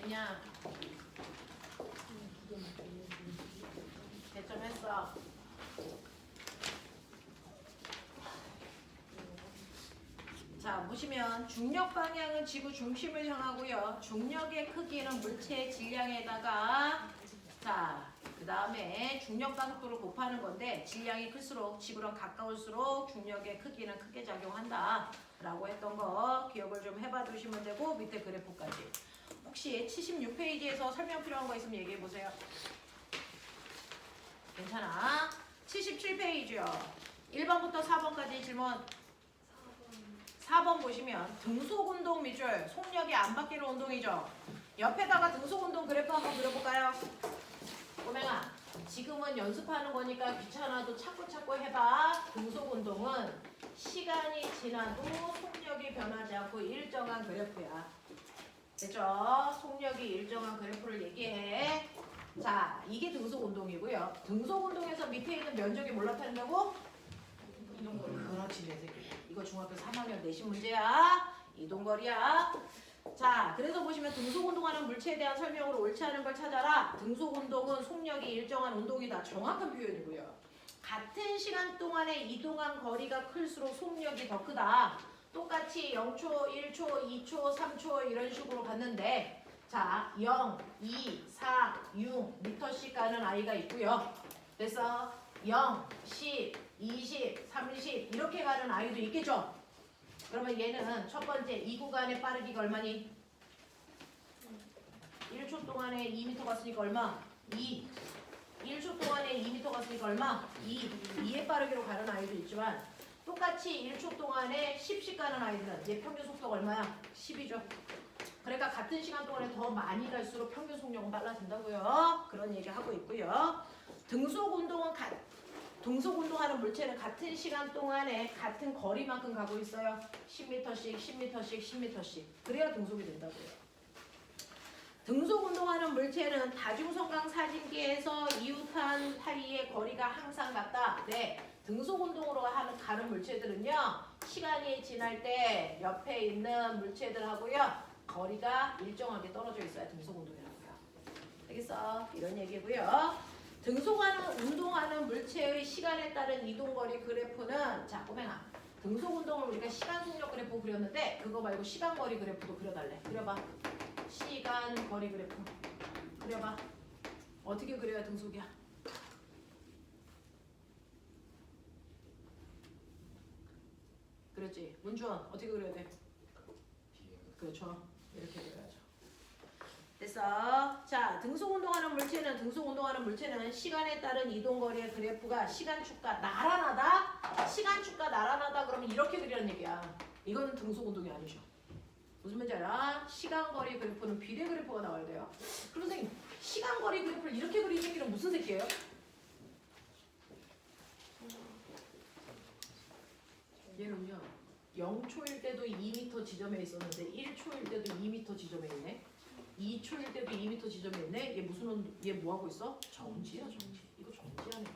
됐냐? 대점했어. 자, 보시면 중력 방향은 지구 중심을 향하고요. 중력의 크기는 물체의 질량에다가 자, 그 다음에 중력 가속도를 곱하는 건데 질량이 클수록 지구랑 가까울수록 중력의 크기는 크게 작용한다 라고 했던 거 기억을 좀 해봐 두시면 되고 밑에 그래프까지 혹시 76페이지에서 설명 필요한 거 있으면 얘기해 보세요. 괜찮아. 77페이지요. 1번부터 4번까지 질문. 4번 보시면 등속 운동 밑줄, 속력이 안 바뀌는 운동이죠. 옆에다가 등속 운동 그래프 한번 그려볼까요? 꼬맹아, 지금은 연습하는 거니까 귀찮아도 찾고 해봐. 등속 운동은 시간이 지나도 속력이 변하지 않고 일정한 그래프야. 됐죠? 속력이 일정한 그래프를 얘기해. 자, 이게 등속 운동이고요. 등속 운동에서 밑에 있는 면적이 뭘 나타낸다고? 이동거리. 그렇지, 내 새끼. 이거 중학교 3학년 내신 문제야. 이동거리야. 자, 그래서 보시면 등속 운동하는 물체에 대한 설명으로 옳지 않은 걸 찾아라. 등속 운동은 속력이 일정한 운동이다. 정확한 표현이고요. 같은 시간 동안에 이동한 거리가 클수록 속력이 더 크다. 똑같이 0초, 1초, 2초, 3초 이런 식으로 갔는데 자, 0, 2, 4, 6 미터씩 가는 아이가 있고요. 그래서 0, 10, 20, 30 이렇게 가는 아이도 있겠죠. 그러면 얘는 첫 번째 이 구간의 빠르기가 얼마니? 1초 동안에 2m 갔으니까 얼마? 2. 1초 동안에 2m 갔으니까 얼마? 2. 2의 빠르기로 가는 아이도 있지만 똑같이 1초 동안에 10씩 가는 아이들은 얘 평균 속도가 얼마야? 10이죠. 그러니까 같은 시간 동안에 더 많이 갈수록 평균 속력은 빨라진다고요. 그런 얘기 하고 있고요. 등속 운동하는 물체는 같은 시간 동안에 같은 거리만큼 가고 있어요. 10m씩, 10m씩, 10m씩. 그래야 등속이 된다고요. 등속 운동하는 물체는 다중성강 사진기에서 이웃한 사이의 거리가 항상 같다. 네. 등속 운동으로 가는 물체들은요. 시간이 지날 때 옆에 있는 물체들하고요. 거리가 일정하게 떨어져 있어야 등속 운동이라고요. 알겠어? 이런 얘기고요. 운동하는 물체의 시간에 따른 이동거리 그래프는 자, 꼬맹아. 등속 운동을 우리가 시간 속력 그래프 그렸는데 그거 말고 시간 거리 그래프도 그려달래. 그려봐. 시간 거리 그래프. 그려봐. 어떻게 그려야 등속이야? 그렇지. 문주원 어떻게 그려야 돼? 그렇죠. 이렇게 그려야죠. 됐어. 자, 등속 운동하는 물체는 시간에 따른 이동거리의 그래프가 시간축과 나란하다. 시간축과 나란하다 그러면 이렇게 그리는 얘기야. 이건 등속 운동이 아니죠. 무슨 말인지 알아? 시간거리 그래프는 비례 그래프가 나와야 돼요. 그럼 선생님, 시간거리 그래프를 이렇게 그리는 얘기는 무슨 새끼예요? 얘는요. 0초일 때도 2m 지점에 있었는데 1초일 때도 2m 지점에 있네. 2초일 때도 2m 지점에 있네. 얘 뭐 하고 있어? 정지야, 정지. 이거 정지하네.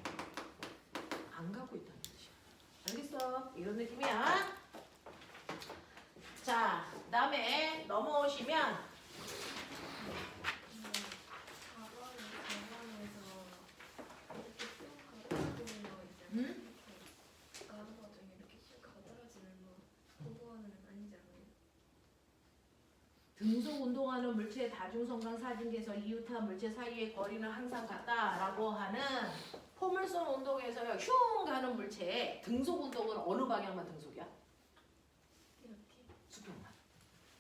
안 가고 있다는 뜻이야. 알겠어? 이런 느낌이야. 자, 그다음에 넘어오시면 4번에서 등속 운동하는 물체의 다중성강 사진기에서 이웃한 물체 사이의 거리는 항상 같다라고 하는 포물선 운동에서요 흉 가는 물체의 등속 운동은 어느 방향만 등속이야? 수평만.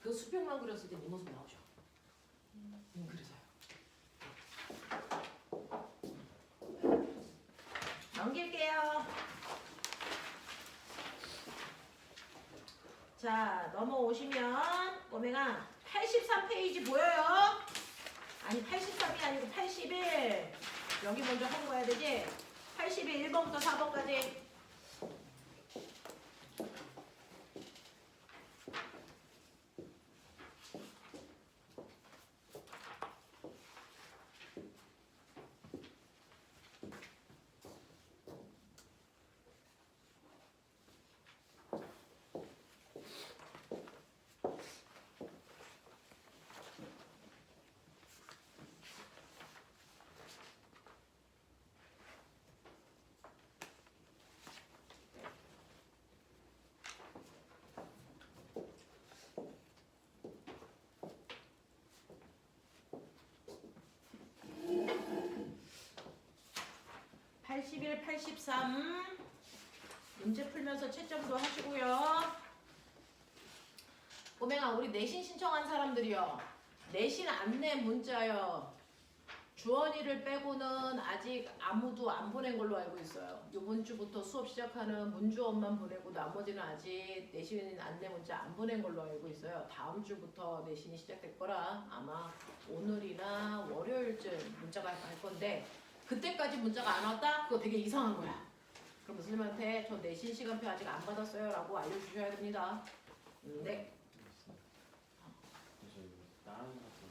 그 수평만 그렸을 때 이 모습 나오죠. 그래서요. 넘길게요. 자, 넘어오시면 꼬맹아 83페이지 보여요? 아니 83이 아니고 81. 여기 먼저 하고 가야 되지? 81 1번부터 4번까지. (81) 83 문제 풀면서 채점도 하시고요. 꼬맹아 우리 내신 신청한 사람들이요 내신 안내 문자요. 주원이를 빼고는 아직 아무도 안 보낸 걸로 알고 있어요. 이번 주부터 수업 시작하는 문주원만 보내고 나머지는 아직 내신 안내 문자 안 보낸 걸로 알고 있어요. 다음 주부터 내신이 시작될 거라 아마 오늘이나 월요일쯤 문자가 갈 건데 그때까지 문자가 안 왔다? 그거 되게 이상한 거야. 그럼 선생님한테 저 내신 시간표 아직 안 받았어요 라고 알려주셔야 됩니다. 네. 그래서 이거 다른 같은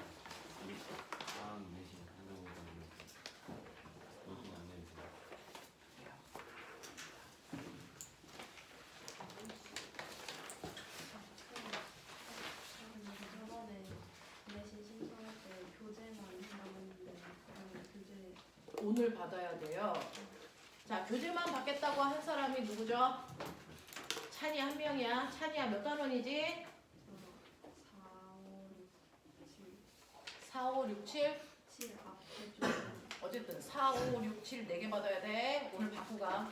다음 내신 한다고 얘기 안 해주세요. 저번에 내신 신청할 때 교재만 남았는데 그다음에 교재 오늘 받아야 돼요. 자, 교재만 받겠다고 한 사람이 누구죠? 찬이 한 명이야. 찬이야 몇 단원이지? 4, 5, 6, 7, 4, 5, 6, 7? 7 앞에 좀 어쨌든 4, 5, 6, 7 4개 받아야 돼. 오늘 받고 가.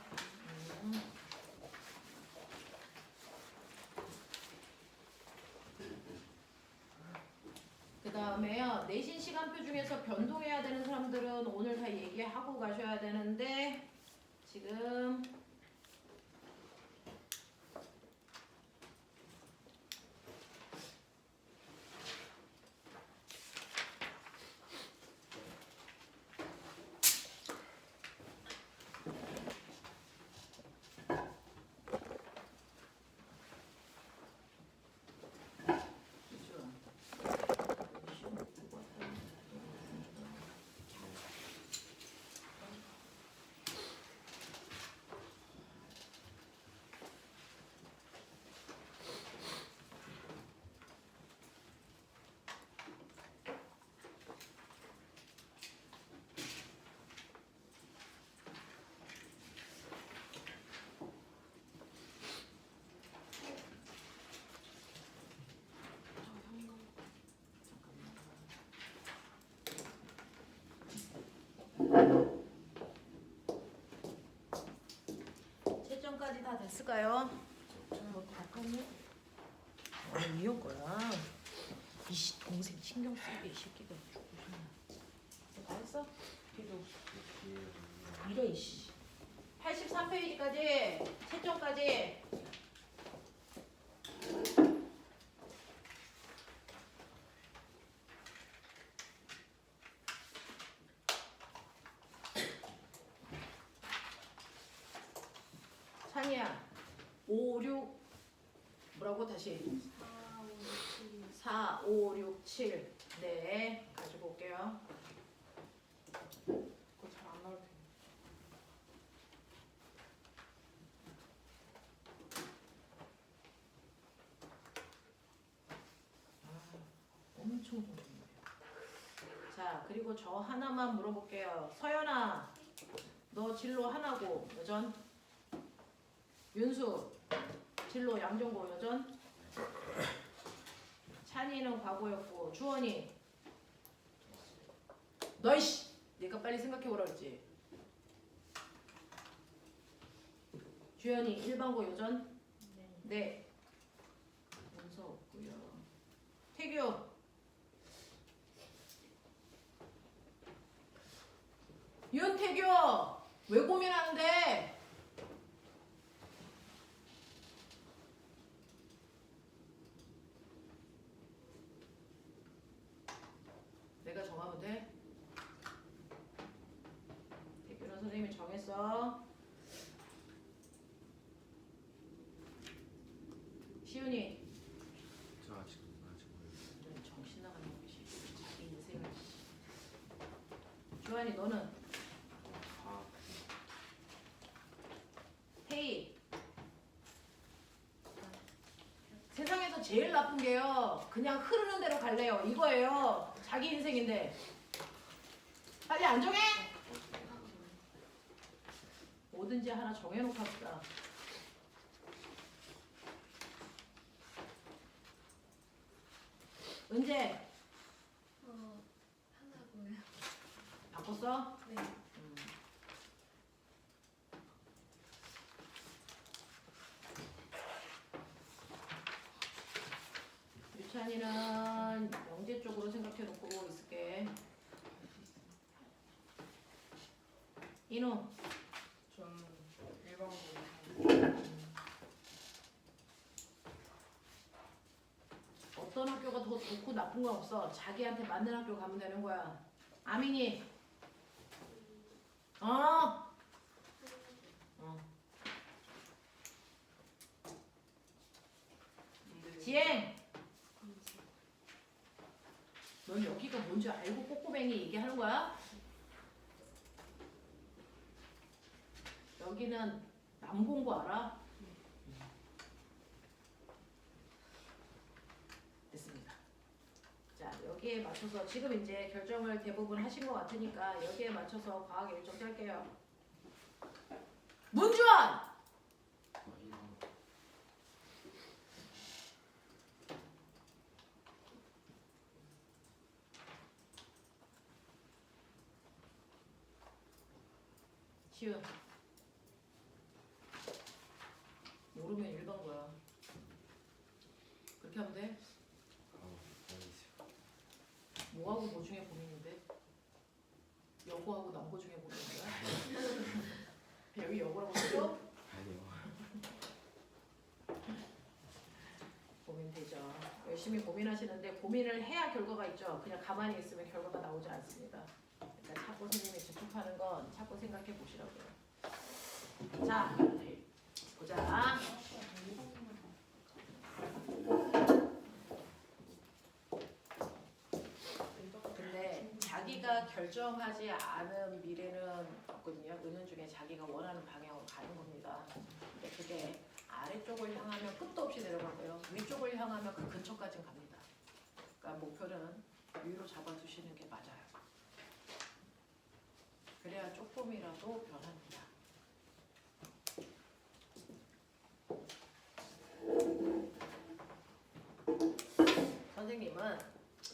그 다음에요. 내신 시간표 중에서 변동해야 되는 사람들은 오늘 다 얘기하고 가셔야 되는데 지금 채점까지 다 됐을까요? 뭐 바꿨니? 이런 거야. 이씨 동생 신경 쓰게 이 새끼가 다 했어? 뒤도 이래 이씨. 83페이지까지 채점까지. 찬이야 5, 6 뭐라고 다시 4, 5, 6, 7 4, 5, 6, 7 네 가지고 올게요. 그거 잘 안 나올 텐데. 엄청 고민이에요. 자 그리고 저 하나만 물어볼게요. 서연아 너 진로 하나고 여전? 윤수 진로 양정고 여전? 찬이는 과거였고 주원이 너이씨 내가 빨리 생각해보라 그랬지. 주연이 일반고 여전? 네. 네. 문서 없고요. 태규 윤태규 왜 고민하는데? 내가 정하면 돼? 태규는 선생님이 정했어. 시윤이 저 아직 모르겠어요. 정신 나가는 것이 자기 인생을. 주한이 너는? 아, 태희 세상에서 제일 나쁜 게요 그냥 흐르는 대로 갈래요 이거예요. 자기 인생인데 빨리 안 정해? 뭐든지 하나 정해놓고 합시다. 은재 하나고요. 바꿨어? 네. 유찬이는 영재 쪽으로 생각해 인우. 저는 일반고 어떤 학교가 더 좋고 나쁜 건 없어. 자기한테 맞는 학교 가면 되는 거야. 아민이. 어. 지행. 넌 여기가 뭔지 알고 꼬꼬뱅이 얘기하는 거야? 여기는 남공고 알아? 됐습니다. 자, 여기에 맞춰서 지금 이제 결정을 대부분 하신 것 같으니까 여기에 맞춰서 과학 일정 짤게요. 문주원! 시은. 모르면 일반 거야. 그렇게 하면 돼? 뭐하고 뭐 중에 고민인데? 여고하고 남고 중에 고민인 거야? 여기 여고라고 써줘? 아니요. 고민되죠. 열심히 고민하시는데 고민을 해야 결과가 있죠. 그냥 가만히 있으면 결과가 나오지 않습니다. 그러니까 자꾸 선생님이 집중하는 건 자꾸 생각해 보시라고요. 자, 보자. 근데 자기가 결정하지 않은 미래는 없거든요. 은연중에 자기가 원하는 방향으로 가는 겁니다. 근데 그게 아래쪽을 향하면 끝도 없이 내려가고요. 위쪽을 향하면 그 근처까지 갑니다. 그러니까 목표는 위로 잡아두시는 게 맞아요. 그래야 조금이라도 변합니다. 선생님은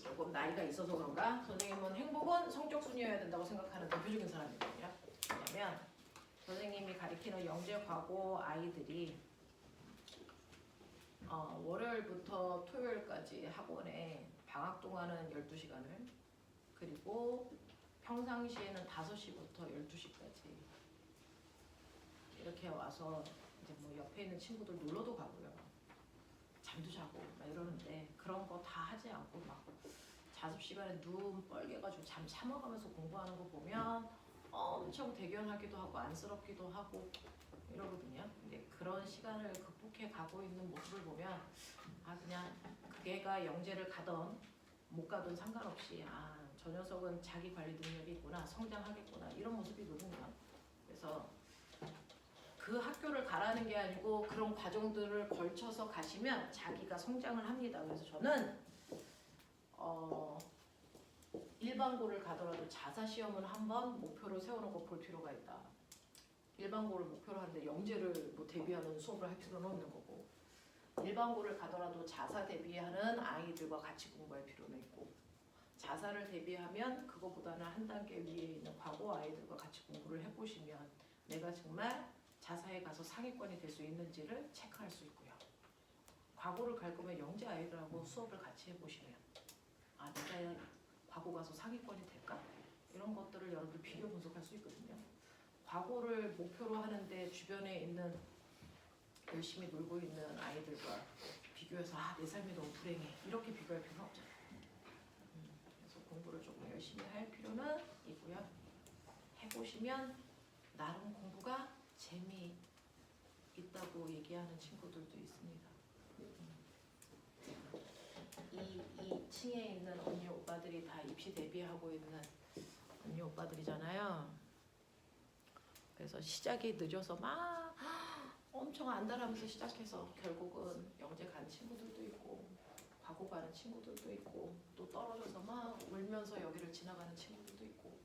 조금 나이가 있어서 그런가? 선생님은 행복은 성적 순위여야 된다고 생각하는 대표적인 사람이거든요. 왜냐면 선생님이 가리키는 영재 과고 아이들이 월요일부터 토요일까지 학원에 방학 동안은 12시간을 그리고 평상시에는 5시부터 12시까지 이렇게 와서 이제 뭐 옆에 있는 친구들 놀러도 가고요. 잠도 자고 막 이러는데 그런 거 다 하지 않고 막 자습 시간에 눈 뻘개가지고 잠 참아가면서 공부하는 거 보면 엄청 대견하기도 하고 안쓰럽기도 하고 이러거든요. 근데 그런 시간을 극복해 가고 있는 모습을 보면 그냥 그게가 영재를 가던 못 가던 상관없이 저 녀석은 자기 관리 능력이 있구나, 성장하겠구나 이런 모습이거든요. 그래서 그 학교를 가라는 게 아니고 그런 과정들을 걸쳐서 가시면 자기가 성장을 합니다. 그래서 저는 일반고를 가더라도 자사시험은 한번 목표로 세워놓고 볼 필요가 있다. 일반고를 목표로 하는데 영재를 뭐 대비하는 수업을 할 필요는 없는 거고 일반고를 가더라도 자사 대비하는 아이들과 같이 공부할 필요는 있고 자사를 대비하면 그거보다는 한 단계 위에 있는 과고 아이들과 같이 공부를 해보시면 내가 정말 자사에 가서 상위권이 될 수 있는지를 체크할 수 있고요. 과고를 갈 거면 영재 아이들하고 수업을 같이 해보시면 내가 과고 가서 상위권이 될까? 이런 것들을 여러분들 비교 분석할 수 있거든요. 과고를 목표로 하는데 주변에 있는 열심히 놀고 있는 아이들과 비교해서 내 삶이 너무 불행해 이렇게 비교할 필요는 없잖아요. 그래서 공부를 조금 열심히 할 필요는 있고요. 해보시면 나름 공부가 재미있다고 얘기하는 친구들도 있습니다. 이 층에 있는 언니 오빠들이 다 입시 대비하고 있는 언니 오빠들이잖아요. 그래서 시작이 늦어서 막 엄청 안달하면서 시작해서 결국은 영재 간 친구들도 있고 과고 가는 친구들도 있고 또 떨어져서 막 울면서 여기를 지나가는 친구들도 있고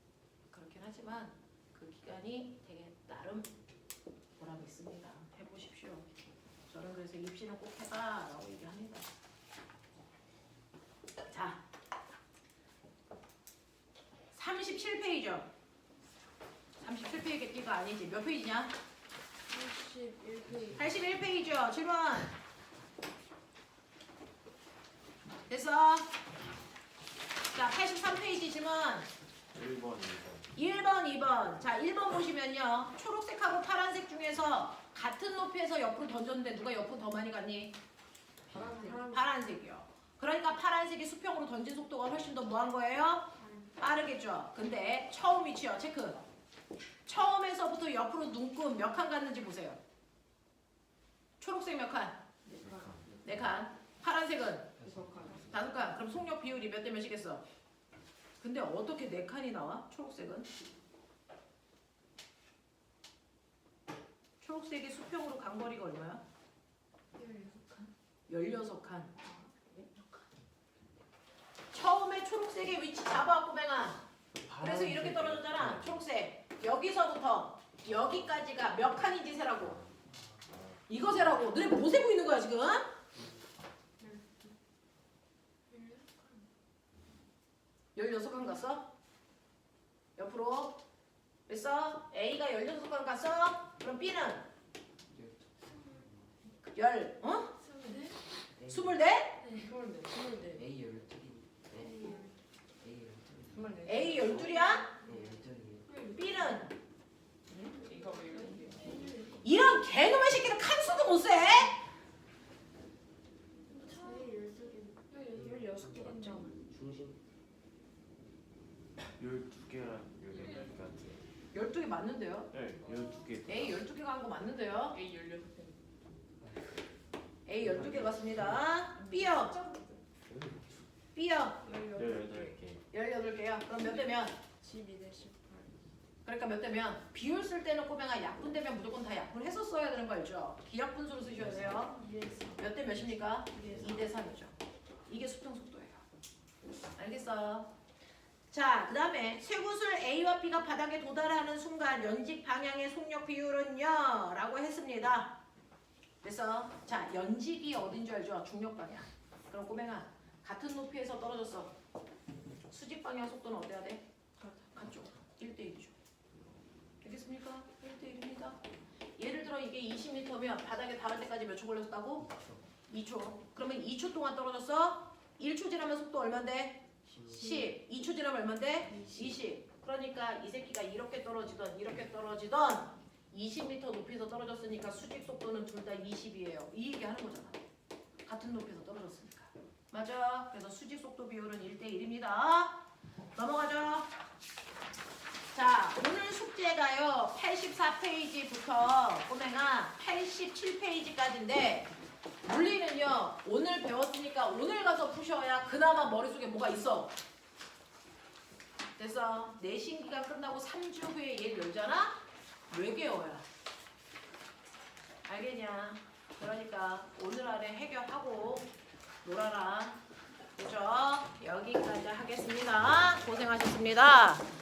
그렇긴 하지만 그 기간이 되게 나름 보람이 있습니다. 해보십시오. 저는 그래서 입시는 꼭 해봐 라고 얘기합니다. 자, 37페이지요. 37페이지가 아니지. 몇 페이지냐? 81페이지. 81페이지요. 질문. 됐어? 자, 83페이지 질문. 1번, 2번. 1번, 2번. 자, 1번 보시면요. 초록색하고 파란색 중에서 같은 높이에서 옆으로 던졌는데 누가 옆으로 더 많이 갔니? 파란색. 파란색이요. 그러니까 파란색이 수평으로 던진 속도가 훨씬 더 뭐한 거예요? 빠르겠죠. 근데 처음 위치요. 체크. 처음에서부터 옆으로 눈금 몇 칸 갔는지 보세요. 초록색 몇 칸? 4칸. 파란색은 5칸. 그럼 속력 비율이 몇 대 몇이겠어? 근데 어떻게 4칸이 나와? 초록색은? 초록색이 수평으로 간 거리가 얼마야? 16칸. 처음에 초록색의 위치 잡아왔고 맹아. 그래서 이렇게 떨어졌잖아. 초록색. 여기서부터 여기까지가 몇 칸인지 세라고. 이거 세라고. 너네 뭐 세고 있는 거야 지금? 16칸 갔어? 옆으로. 됐어? A가 16칸 갔어? 그럼 B는? 어? 24? A 12. A 12이야? B는? 이거 왜 이렇게? 이런 개놈의 새끼는 칸수도 못 세? 16개 중심 12개랑 12개 맞는데요? 네, 12개. A 12개 간 거 맞는데요? A 16개. A 12개 갔습니다. B요? B요? 18개. 18개요. 그럼 몇 대면? 12대 18. 그러니까 몇 대면? 비율 쓸 때는 꼬맹아 약분 되면 무조건 다 약분해서 써야 되는 거 알죠? 기약분수로 쓰셔야 돼요. 2에서 몇 대 몇입니까? 2에서 2대 3이죠. 이게 수평 속도예요. 알겠어? 자, 그 다음에 쇠구슬 A와 B가 바닥에 도달하는 순간 연직 방향의 속력 비율은요? 라고 했습니다. 그래서 자, 연직이 어딘 줄 알죠? 중력 방향. 그럼 꼬맹아, 같은 높이에서 떨어졌어. 수직 방향 속도는 어때야 돼? 같죠. 1대1이죠. 되겠습니까? 1대1입니다. 예를 들어 이게 20m면 바닥에 닿을 때까지 몇 초 걸렸다고? 2초. 그러면 2초 동안 떨어졌어? 1초 지나면 속도 얼만데? 10. 2초 지나면 얼만데? 20. 그러니까 이 새끼가 이렇게 떨어지던 20m 높이에서 떨어졌으니까 수직 속도는 둘 다 20이에요. 이 얘기 하는 거잖아. 같은 높이에서 떨어졌으니까. 맞아. 그래서 수직 속도 비율은 1대1입니다. 넘어가죠. 자, 오늘 숙제가요. 84페이지부터 꼬맹아 87페이지까지인데 물리는요. 오늘 배웠으니까 오늘 가서 푸셔야 그나마 머릿속에 뭐가 있어. 됐어. 내신 기간 끝나고 3주 후에 얘를 열잖아? 외계어야. 알겠냐? 그러니까 오늘 안에 해결하고 놀아라. 그죠? 여기까지 하겠습니다. 고생하셨습니다.